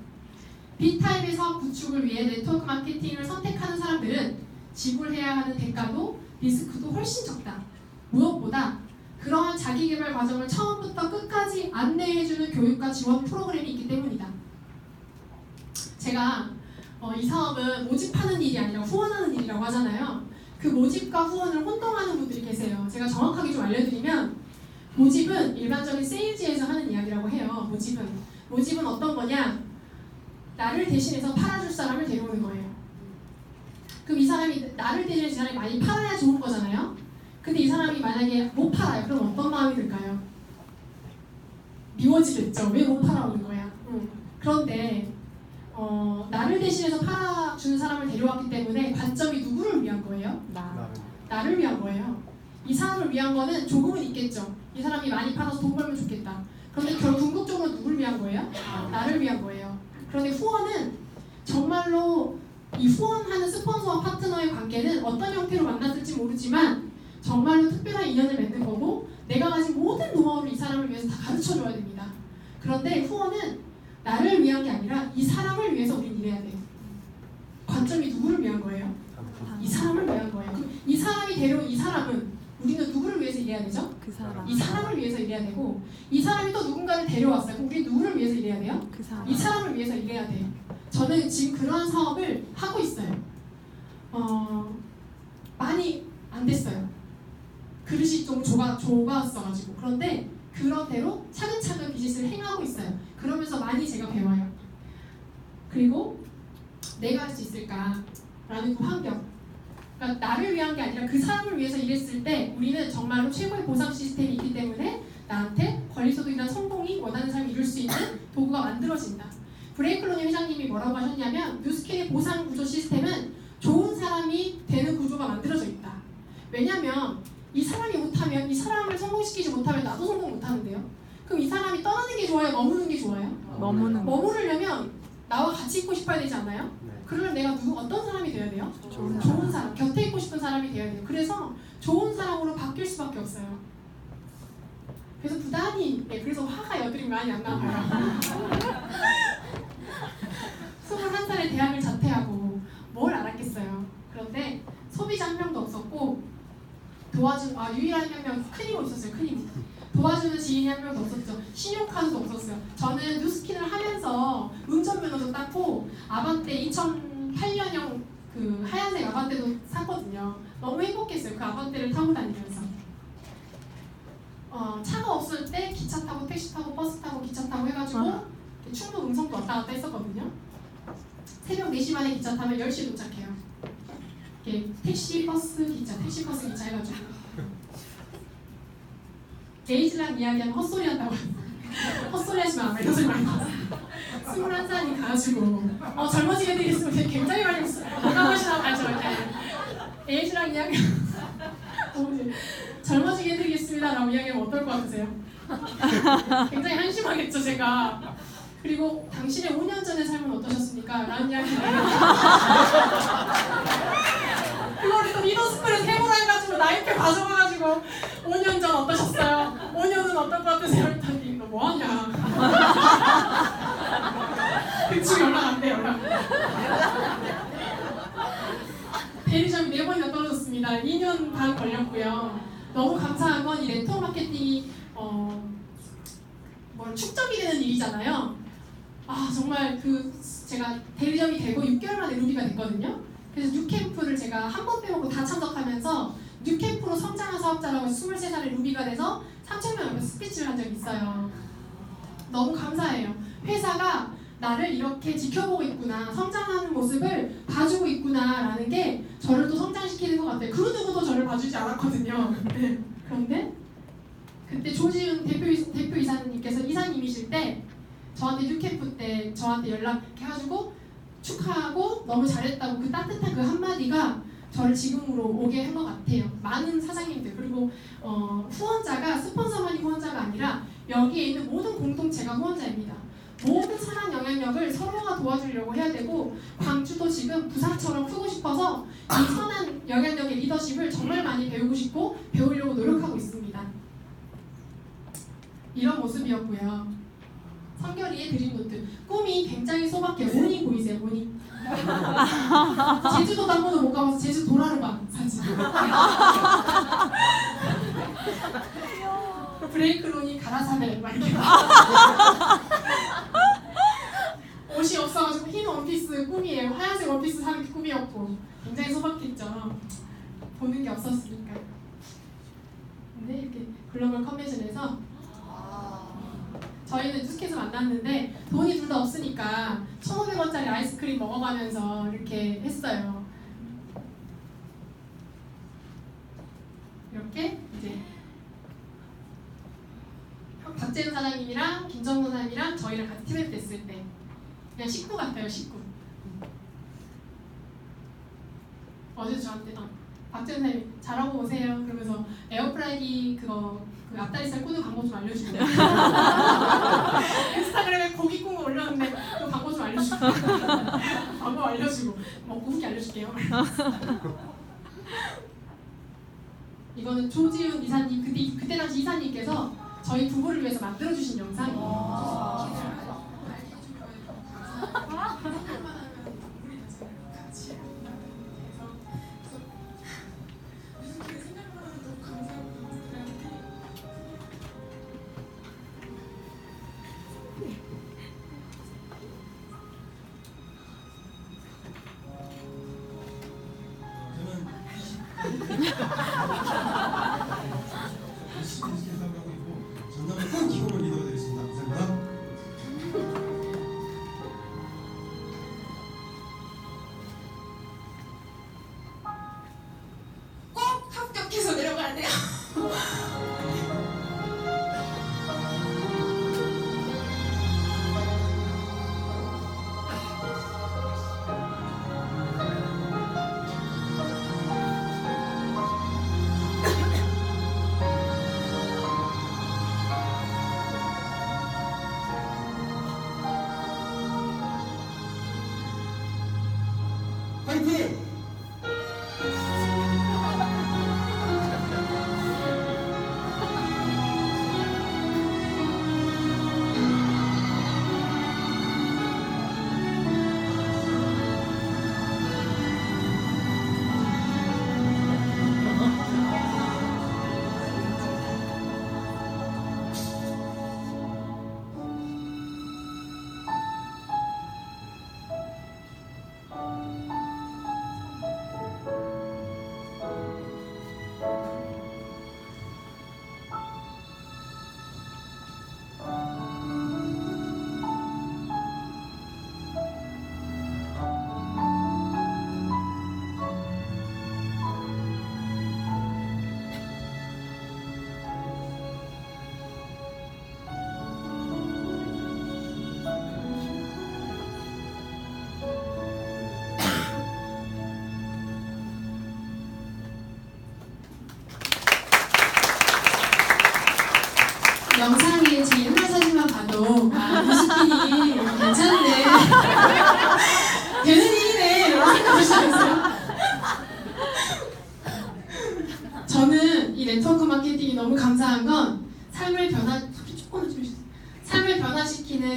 B타입의 사업 구축을 위해 네트워크 마케팅을 선택하는 사람들은 지불해야 하는 대가도 리스크도 훨씬 적다. 무엇보다 그러한 자기개발 과정을 처음부터 끝까지 안내해주는 교육과 지원 프로그램이 있기 때문이다. 제가 이 사업은 모집하는 일이 아니라 후원하는 일이라고 하잖아요. 그 모집과 후원을 혼동하는 분들이 계세요. 제가 정확하게 좀 알려드리면 모집은 일반적인 세일즈에서 하는 이야기라고 해요. 모집은 어떤 거냐? 나를 대신해서 팔아줄 사람을 데려오는 거예요. 그럼 이 사람이 나를 대신해서 이 사람이 많이 팔아야 좋은 거잖아요. 근데 이 사람이 만약에 못 팔아요. 그럼 어떤 마음이 들까요? 미워지겠죠. 왜 못 팔아오는 거야? 그런데 나를 대신해서 팔아주는 사람을 데려왔기 때문에 관점이 누구를 위한 거예요? 나를 위한 거예요. 이 사람을 위한 거는 조금은 있겠죠. 이 사람이 많이 팔아서 돈 벌면 좋겠다. 그런데 궁극적으로 누구를 위한 거예요? 나를 위한 거예요. 그런데 후원은 정말로 이 후원하는 스폰서와 파트너의 관계는 어떤 형태로 만났을지 모르지만 정말로 특별한 인연을 맺는 거고 내가 가진 모든 노하우를 이 사람을 위해서 다 가르쳐줘야 됩니다. 그런데 후원은 나를 위한 게 아니라 이 사람을 위해서 우린 일해야 돼요. 관점이 누구를 위한 거예요? 이 사람을 위한 거예요. 그럼 이 사람이 데려온 이 사람은 우리는 누구를 위해서 일해야 되죠? 그 사람. 이 사람을 위해서 일해야 되고 이 사람이 또 누군가를 데려왔어요. 그럼 우리 누구를 위해서 일해야 돼요? 그 사람. 이 사람을 위해서 일해야 돼요. 저는 지금 그러한 사업을 하고 있어요. 많이 안 됐어요. 그릇이 좀 좁았어가지고. 그런데 그런 대로 차근차근 비즈니스를 행하고 있어요. 그러면서 많이 제가 배워요. 그리고 내가 할 수 있을까라는 그 환경. 그러니까 나를 위한 게 아니라 그 사람을 위해서 일했을 때 우리는 정말로 최고의 보상 시스템이 있기 때문에 나한테 권리소득이나 성공이 원하는 사람이 이룰 수 있는 도구가 만들어진다. 브레이클로니 회장님이 뭐라고 하셨냐면 뉴스킨의 보상 구조 시스템은 좋은 사람이 되는 구조가 만들어져 있다. 왜냐면 이 사람이 못하면 이 사람을 성공시키지 못하면 나도 성공 못하는데요. 그럼 이 사람이 떠나는 게 좋아요? 머무는 게 좋아요? 머무르려면 나와 같이 있고 싶어야 되지 않나요? 그러면 내가 어떤 사람이 돼야 돼요? 좋은 사람, 곁에 있고 싶은 사람이 돼야 돼요. 그래서 좋은 사람으로 바뀔 수밖에 없어요. 그래서 부단히, 그래서 화가 여드름 많이 안 나와요. 21살에 대학을 자퇴하고 뭘 알았겠어요. 그런데 소비자 한 명도 없었고 유일한 한 명 큰 이모 있었어요. 큰 이모. 도와주는 지인이 한 명도 없었죠. 신용카드도 없었어요. 저는 뉴스킨을 하면서 해서 운전면허도 땄고 아반떼 2008년형 그 하얀색 아반떼도 샀거든요. 너무 행복했어요. 그 아반떼를 타고 다니면서. 차가 없을 때 기차 타고 택시 타고 버스 타고 기차 타고 해가지고 충북 음성도 왔다 갔다 했었거든요. 새벽 4시 반에 기차 타면 10시에 도착해요. 이렇게 택시 버스 기차 해가지고 에이즈랑 이야기하면 헛소리 한다고 헛소리 하시면 안 돼요. 헛소리 말고 21살이 가가지고 젊어지게 되겠으면 굉장히 많이 공감하시나 알죠? 에이즈랑 이야기 젊어지게 해드리겠습니다 라고 이야기하면 어떨 것 같으세요? 굉장히 한심하겠죠 제가. 그리고 당신의 5년 전의 삶은 어떠셨습니까? 라는 이야기를 그거를 또 리더스쿨에서 해보라 해가지고 나이표 가져가가지고 5년 전 어떠셨어요? 5년은 어떨 것 같으세요? 했더니 너 뭐하냐 그 친구 연락 안 돼. 연락 대리점이 4번이나 떨어졌습니다. 2년 반 걸렸고요. 너무 감사한 건 이 네트워크 마케팅이 축적이 되는 일이잖아요. 정말 제가 대리점이 되고 6개월 만에 루비가 됐거든요. 그래서 뉴캠프를 제가 한 번 빼먹고 다 참석하면서 뉴캠프로 성장한 사업자라고 23살에 루비가 돼서 3,000명 앞에 스피치를 한 적이 있어요. 너무 감사해요. 회사가 나를 이렇게 지켜보고 있구나, 성장하는 모습을 봐주고 있구나 라는 게 저를 또 성장시키는 것 같아요. 그 누구도 저를 봐주지 않았거든요. 그런데 그때 조지은 대표이사님께서 이사님이실 때 저한테 뉴캠프 때 저한테 연락해가지고 축하하고 너무 잘했다고 그 따뜻한 그 한마디가 저를 지금으로 오게 한 것 같아요. 많은 사장님들 그리고 후원자가 스폰서만이 후원자가 아니라 여기에 있는 모든 공동체가 후원자입니다. 모든 선한 영향력을 서로가 도와주려고 해야 되고 광주도 지금 부산처럼 크고 싶어서 이 선한 영향력의 리더십을 정말 많이 배우고 싶고 배우려고 노력하고 있습니다. 이런 모습이었고요. 성결이의 드림노트 꿈이 굉장히 소박해요. 모니 보이세요? 모니 제주도도 한 번도 못 가봐서 제주 도라르방 사진 브레이크론이 가라사벨 막 이렇게 옷이 없어가지고 흰 원피스 꿈이에요. 하얀색 원피스 사는 게 꿈이었고 굉장히 소박했죠. 보는 게 없었으니까. 근데 이렇게 글로벌 컨벤션에서 저희는 뉴스케에서 만났는데 돈이 둘 다 없으니까 1,500원짜리 아이스크림 먹어가면서 이렇게 했어요. 이렇게 이제 박재현 사장님이랑 김정근 사장님이랑 저희랑 같이 팀업 됐을 때 그냥 식구 같아요. 식구. 어제 저한테 박재현 사장님이 잘하고 오세요 그러면서 에어프라이기 그 앞다리살 꾸는 방법 좀 알려주고 인스타그램에 고기 구운 거 올렸는데 그 방법 좀 알려주고 방법 알려주고 먹고 후기 알려줄게요. 이거는 조지훈 이사님 그때 당시 이사님께서 저희 부부를 위해서 만들어주신 영상이에요. 전남의 큰 기록을 리더가 되겠습니다. 감사합니다. 꼭 합격해서 내려가야 돼요. 화이팅!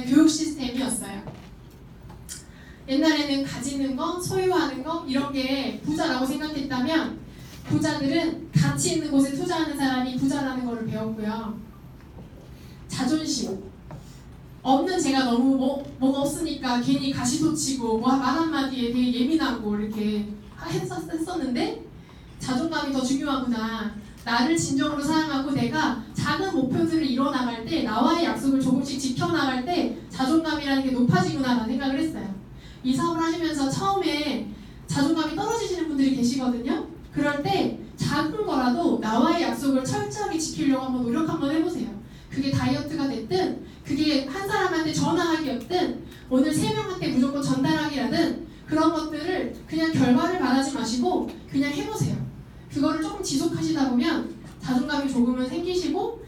교육 시스템이었어요. 옛날에는 가지는 거, 소유하는 거 이런 게 부자라고 생각했다면 부자들은 가치 있는 곳에 투자하는 사람이 부자라는 것을 배웠고요. 자존심. 없는 제가 너무 뭐가 없으니까 괜히 가시돋치고 말 한마디에 되게 예민하고 이렇게 했었는데 자존감이 더 중요하구나. 나를 진정으로 사랑하고 내가 작은 목표들을 이뤄나갈 때 나와의 약속을 조금씩 지켜나갈 때 자존감이라는 게 높아지구나라는 생각을 했어요. 이 사업을 하시면서 처음에 자존감이 떨어지시는 분들이 계시거든요. 그럴 때 작은 거라도 나와의 약속을 철저하게 지키려고 한번 노력 한번 해보세요. 그게 다이어트가 됐든 그게 한 사람한테 전화하기였든 오늘 3명한테 무조건 전달하기라든 그런 것들을 그냥 결과를 바라지 마시고 그냥 해보세요. 그거를 조금 지속하시다 보면 자존감이 조금은 생기시고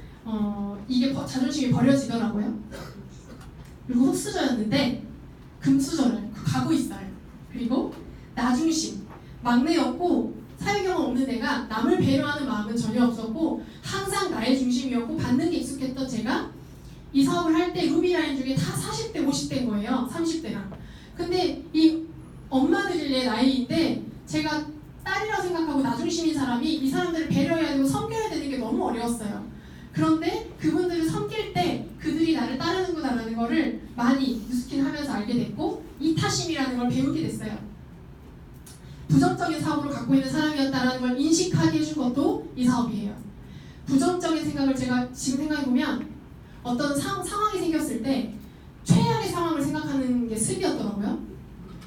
이게 자존심이 버려지더라고요. 그리고 흙수저였는데 금수저를 가고 있어요. 그리고 나중심, 막내였고 사회 경험 없는 애가 남을 배려하는 마음은 전혀 없었고 항상 나의 중심이었고 받는 게 익숙했던 제가 이 사업을 할 때 루비라인 중에 다 40대, 50대인 거예요. 30대랑. 근데 이 엄마들의 나이인데 제가 딸이라고 생각하고 나중심인 사람이 이 사람들을 배려해야 되고 섬겨야 되는 게 너무 어려웠어요. 그런데 그분들을 섬길 때 그들이 나를 따르는구나라는 거를 많이 뉴스킨 하면서 알게 됐고 이타심이라는 걸 배우게 됐어요. 부정적인 사고를 갖고 있는 사람이었다는 걸 인식하게 해준 것도 이 사업이에요. 부정적인 생각을 제가 지금 생각해보면 어떤 상황이 생겼을 때 최악의 상황을 생각하는 게 습이었더라고요.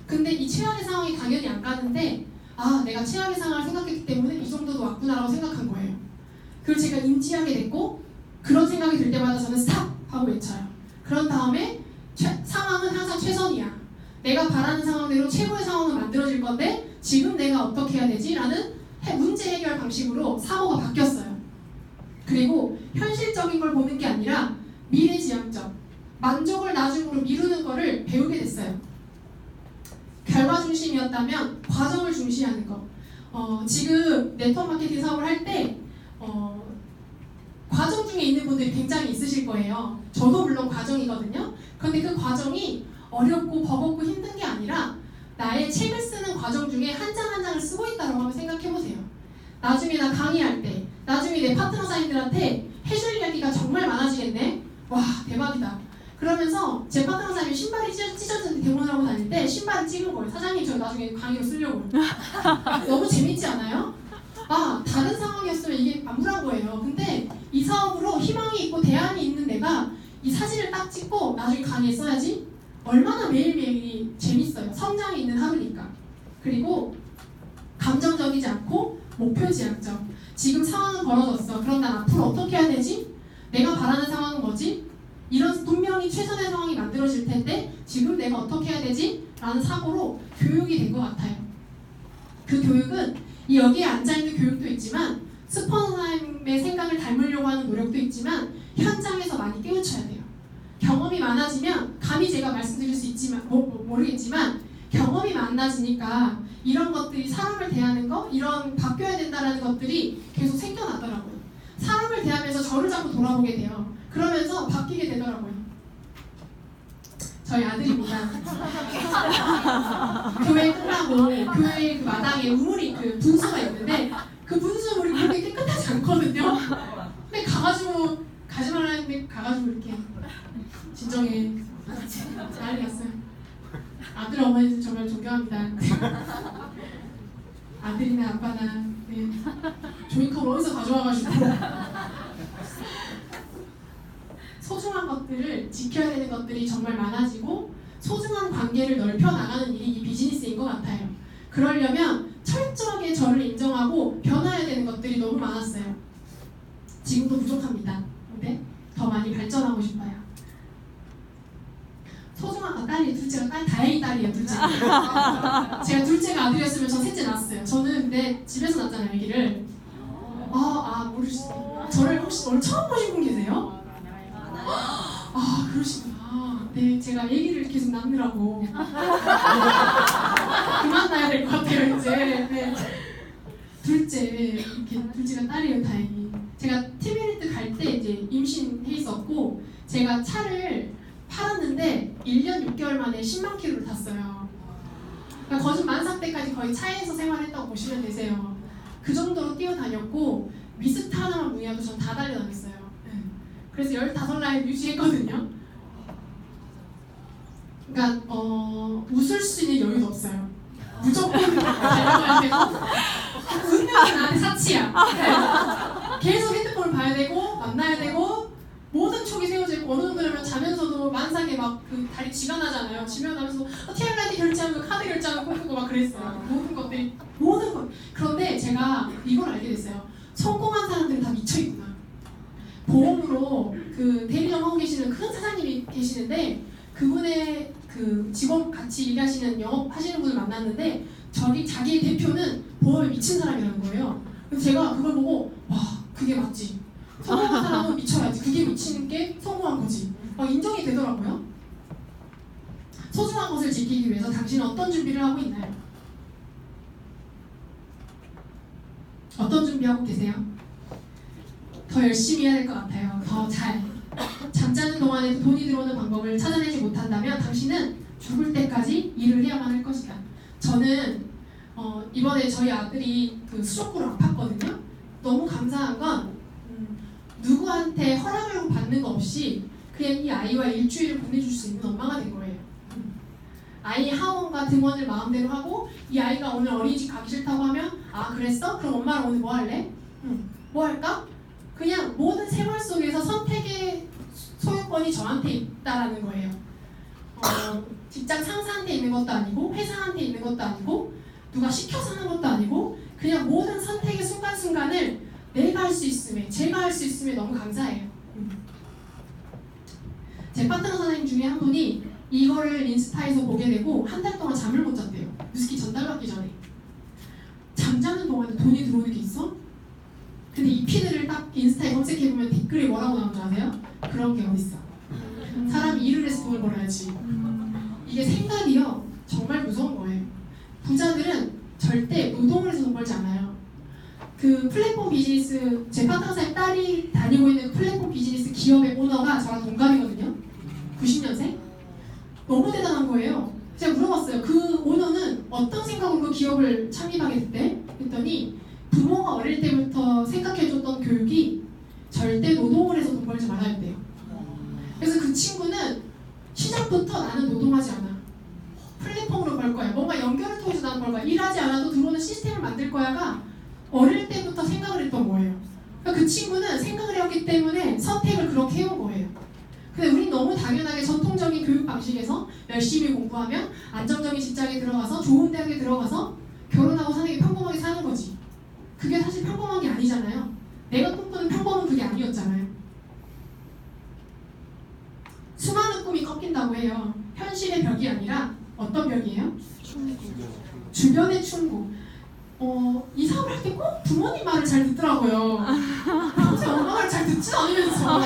근데 이 최악의 상황이 당연히 안 가는데 내가 최악의 상황을 생각했기 때문에 이 정도도 왔구나라고 생각한 거예요. 그걸 제가 인지하게 됐고 그런 생각이 들 때마다 저는 스탑! 하고 외쳐요. 그런 다음에 상황은 항상 최선이야. 내가 바라는 상황대로 최고의 상황을 만들어질 건데 지금 내가 어떻게 해야 되지? 라는 문제 해결 방식으로 사고가 바뀌었어요. 그리고 현실적인 걸 보는 게 아니라 미래지향적, 만족을 나중으로 미루는 거를 배우게 됐어요. 결과 중심이었다면 과정을 중시하는 거. 지금 네트워크 마케팅 사업을 할 때 과정 중에 있는 분들이 굉장히 있으실 거예요. 저도 물론 과정이거든요. 그런데 그 과정이 어렵고 버겁고 힘든 게 아니라 나의 책을 쓰는 과정 중에 한 장 한 장을 쓰고 있다고 한번 생각해보세요. 나중에 나 강의할 때, 나중에 내 파트너사님들한테 해줄 이야기가 정말 많아지겠네? 와, 대박이다. 그러면서 제 파트너사님이 신발이 찢어졌는데 대본을 하고 다닐 때 신발을 찍은 거예요. 사장님 저 나중에 강의로 쓰려고요. 너무 재밌지 않아요? 다른 상황이었으면 이게 암울한 거예요. 근데 이 사업으로 희망이 있고 대안이 있는 내가 이 사진을 딱 찍고 나중에 강의에 써야지? 얼마나 매일매일이 재밌어요. 성장이 있는 하루니까. 그리고 감정적이지 않고 목표지향적. 지금 상황은 벌어졌어. 그럼 난 앞으로 어떻게 해야 되지? 내가 바라는 상황은 뭐지? 이런 분명히 최선의 상황이 만들어질 텐데 지금 내가 어떻게 해야 되지? 라는 사고로 교육이 된 것 같아요. 그 교육은 여기에 앉아있는 교육도 있지만 스포너님의 생각을 닮으려고 하는 노력도 있지만 현장에서 많이 깨우쳐야 돼요. 경험이 많아지면 감히 제가 말씀드릴 수 있지만 모르겠지만 경험이 많아지니까 이런 것들이 사람을 대하는 거 이런 바뀌어야 된다는 것들이 계속 생겨나더라고요. 사람을 대하면서 저를 자꾸 돌아보게 돼요. 그러면서 바뀌게 되더라고요. 저희 아들입니다. 교회 끝나고 교회 그 마당에 우물이 그 분수가 있는데 그 분수물이 그렇게 깨끗하지 않거든요. 근데 가가지고 가지 말라는데 가가지고 이렇게 진정해 난리 났어요. 아들 어머니 정말 존경합니다. 아들이나 아빠나 종이컵 어디서 가져와가지고 소중한 것들을 지켜야 되는 것들이 정말 많아지고 소중한 관계를 넓혀 나가는 일이 이 비즈니스인 것 같아요. 그러려면 철저하게 저를 인정하고 변화해야 되는 것들이 너무 많았어요. 지금도 부족합니다. 근데 더 많이 발전하고 싶어요. 소중한 딸이 둘째가 다행히 딸이에요. 둘째가 제가 둘째가 아들이었으면 전 셋째 낳았어요. 저는 근데 집에서 낳았잖아요. 아기를. 모르시죠? 저를 혹시 오늘 처음 보신 분 계세요? 그러시구나. 네, 제가 아기를 계속 낳느라고 그만 낳아야 될 것 같아요 이제. 네. 둘째 이렇게 둘째가 딸이에요. 다행히. 제가 티베리트 갈 때 이제 임신해 있었고 제가 차를 팔았는데 1년 6개월 만에 10만 킬로를 탔어요. 그러니까 거진 만삭 때까지 거의 차에서 생활했다고 보시면 되세요. 그 정도로 뛰어다녔고 미스터 하나만 문의하고 전 다 달려다녔어요. 그래서 15라인 유지했거든요. 그러니까 웃을 수 있는 여유도 없어요. 무조건 달려가야 되고 운명이 나한테 사치야. 계속 핸드폰을 봐야 되고 만나야 되고 모든 촉이 세워져 있고 어느 정도냐면 자면서도 만삭에 막 그 다리 쥐가 나잖아요. 지면 나면서 TL라이트 결제하면 카드 결제하면 꽂고 막 그랬어요. 모든 것들이 모든 것. 그런데 제가 이걸 알게 됐어요. 성공한 사람들은 다 미쳐있구나. 보험으로 그 대리점 하고 계시는 큰 사장님이 계시는데 그분의 그 직원 같이 일하시는 영업하시는 분을 만났는데 자기의 대표는 보험에 미친 사람이라는 거예요. 그래서 제가 그걸 보고 와 그게 맞지. 성공한 사람은 미쳐야지. 그게 미치는 게 성공한 거지. 인정이 되더라고요. 소중한 것을 지키기 위해서 당신은 어떤 준비를 하고 있나요? 어떤 준비하고 계세요? 더 열심히 해야 될 것 같아요. 더 잘. 잠자는 동안에 돈이 들어오는 방법을 찾아내지 못한다면 당신은 죽을 때까지 일을 해야만 할 것이다. 저는 이번에 저희 아들이 그 수족구를 아팠거든요. 너무 감사한 건 누구한테 허락을 받는 거 없이 그냥 이 아이와 일주일을 보내줄 수 있는 엄마가 된 거예요. 아이 하원과 등원을 마음대로 하고 이 아이가 오늘 어린이집 가기 싫다고 하면 아 그랬어? 그럼 엄마랑 오늘 뭐 할래? 뭐 할까? 그냥 모든 생활 속에서 선택의 소유권이 저한테 있다라는 거예요. 직장 상사한테 있는 것도 아니고 회사한테 있는 것도 아니고 누가 시켜서 하는 것도 아니고 그냥 모든 선택의 순간순간을 내가 할 수 있음에 제가 할 수 있음에 너무 감사해요. 제 파트너 선생님 중에 한 분이 이거를 인스타에서 보게 되고 한 달 동안 잠을 못 잤대요. 뉴스키 전달받기 전에. 잠자는 동안에 돈이 들어오는 게 있어? 근데 이 피드를 딱 인스타에 검색해보면 댓글이 뭐라고 나오는 줄 아세요? 그런 게 어딨어. 사람이 일을 해서 돈을 벌어야지. 이게 생각이요. 정말 무서운 거예요. 부자들은 절대 노동을 해서 돈 벌지 않아요. 그 플랫폼 비즈니스, 제 파트너사의 딸이 다니고 있는 플랫폼 비즈니스 기업의 오너가 저랑 동갑이거든요. 90년생? 너무 대단한 거예요. 제가 물어봤어요. 그 오너는 어떤 생각으로 그 기업을 창립하게 됐대? 했더니 부모가 어릴 때부터 생각해줬던 교육이 절대 노동을 해서 돈 벌지 말아야 돼요. 그래서 그 친구는 시작부터 나는 노동하지 않아. 플랫폼으로 벌 거야. 뭔가 연결을 통해서 나는 벌 거야. 일하지 않아도 들어오는 시스템을 만들 거야가 어릴 때부터 생각을 했던 거예요. 그러니까 그 친구는 생각을 해왔기 때문에 선택을 그렇게 해온 거예요. 근데 우린 너무 당연하게 전통적인 교육 방식에서 열심히 공부하면 안정적인 직장에 들어가서 좋은 대학에 들어가서 결혼하고 사는 게 평범하게 사는 거지. 그게 사실 평범한 게 아니잖아요. 내가 꿈꾸는 평범은 그게 아니었잖아요. 수많은 꿈이 꺾인다고 해요. 현실의 벽이 아니라 어떤 벽이에요? 주변의 충고. 이 사업을 할 때 꼭 부모님 말을 잘 듣더라고요. 평소에 엄마 말을 잘 듣지도 않으면서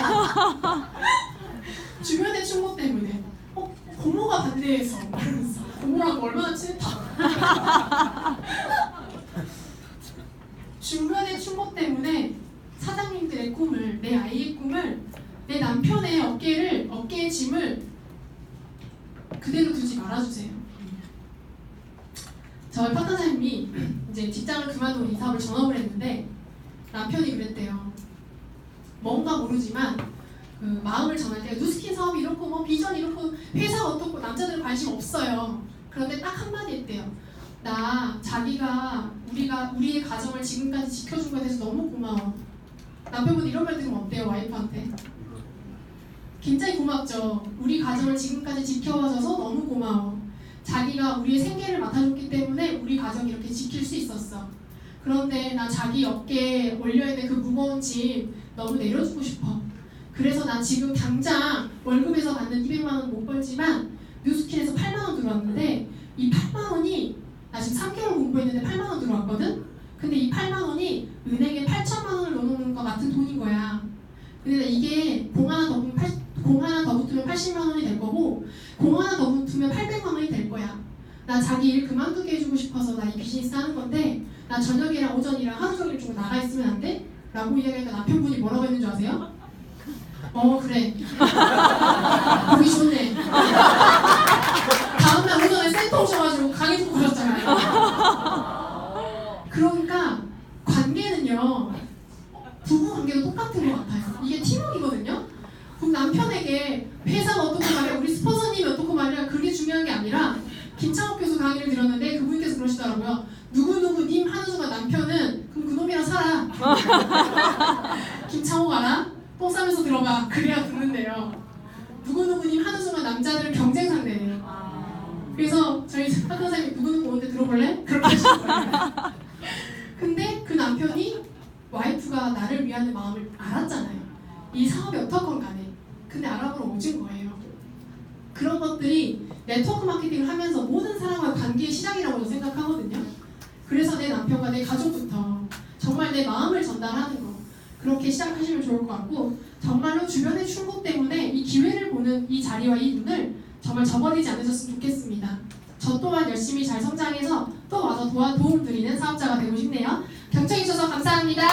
주변의 충고 때문에 고모가 반대해서 이러면서 고모랑 얼마나 친했다. 주변의 충고 때문에 사장님들의 꿈을, 내 아이의 꿈을, 내 남편의 어깨의 짐을 그대로 두지 말아주세요. 저희 파트너님이 이제 직장을 그만두고 이 사업을 전업을 했는데 남편이 그랬대요. 뭔가 모르지만 그 마음을 전할 때 뉴스킨 사업이 이렇고 뭐 비전 이렇고 회사가 어떻고 남자들은 관심 없어요. 그런데 딱 한마디 했대요. 나 자기가 우리의 가정을 지금까지 지켜준 거에 대해서 너무 고마워. 남편분 이런 말 들으면 어때요? 와이프한테 굉장히 고맙죠. 우리 가정을 지금까지 지켜와줘서 너무 고마워. 자기가 우리의 생계를 맡아줬기 때문에 우리 가정이 이렇게 지킬 수 있었어. 그런데 나 자기 어깨에 올려있는 그 무거운 짐 너무 내려주고 싶어. 그래서 나 지금 당장 월급에서 받는 200만 원 못 벌지만 뉴스킨에서 8만 원 들어왔는데 이 8만 원이 나 지금 3개월 공부했는데 8만 원 들어왔거든? 근데 이 8만 원이 은행에 8천만 원을 넣어놓는 것 같은 돈인 거야. 근데 이게 공 하나 더 붙으면 80만 원이 될 거고 공 하나 더 붙으면 800만 원이 될 거야. 나 자기 일 그만두게 해주고 싶어서 나 이 비즈니스 하는 건데 나 저녁이랑 오전이랑 하루 종일 좀 나가 있으면 안 돼? 라고 이야기하니까 남편분이 뭐라고 했는 줄 아세요? 그래. 보기 좋네. 다음날 오전에 센터 오셔가지고 강의 듣고 가셨잖아요. 그러니까 관계는요, 부부 관계도 똑같은 것 같아요. 이게 팀워크거든요. 그럼 남편에게 회사가 어떻고 말이야, 우리 스폰서님이 어떻고 말이야, 그게 중요한 게 아니라 김창욱 교수 강의를 들었는데 그분께서 그러시더라고요. 누구누구님 하는 순간 남편은 그럼 그놈이랑 살아. 김창욱 알아? 똥 싸면서 들어가. 그래야 듣는데요. 누구누구님 하는 순간 남자들은 경쟁 상대예요. 그래서 저희 학교 선생님이 누구누구 오는데 들어볼래? 그렇게 하시는 거예요. 근데 그 남편이 와이프가 나를 위하는 마음을 알았잖아요. 이 사업이 어떻건 간에. 근데 알아보러 오진 거예요. 그런 것들이 네트워크 마케팅을 하면서 모든 사람과의 관계의 시작이라고 저는 생각하거든요. 그래서 내 남편과 내 가족부터 정말 내 마음을 전달하는 거, 그렇게 시작하시면 좋을 것 같고, 정말로 주변의 충고 때문에 이 기회를 보는 이 자리와 이 눈을 정말 저버리지 않으셨으면 좋겠습니다. 저 또한 열심히 잘 성장해서 또 와서 도움 드리는 사업자가 되고 싶네요. 경청해 주셔서 감사합니다.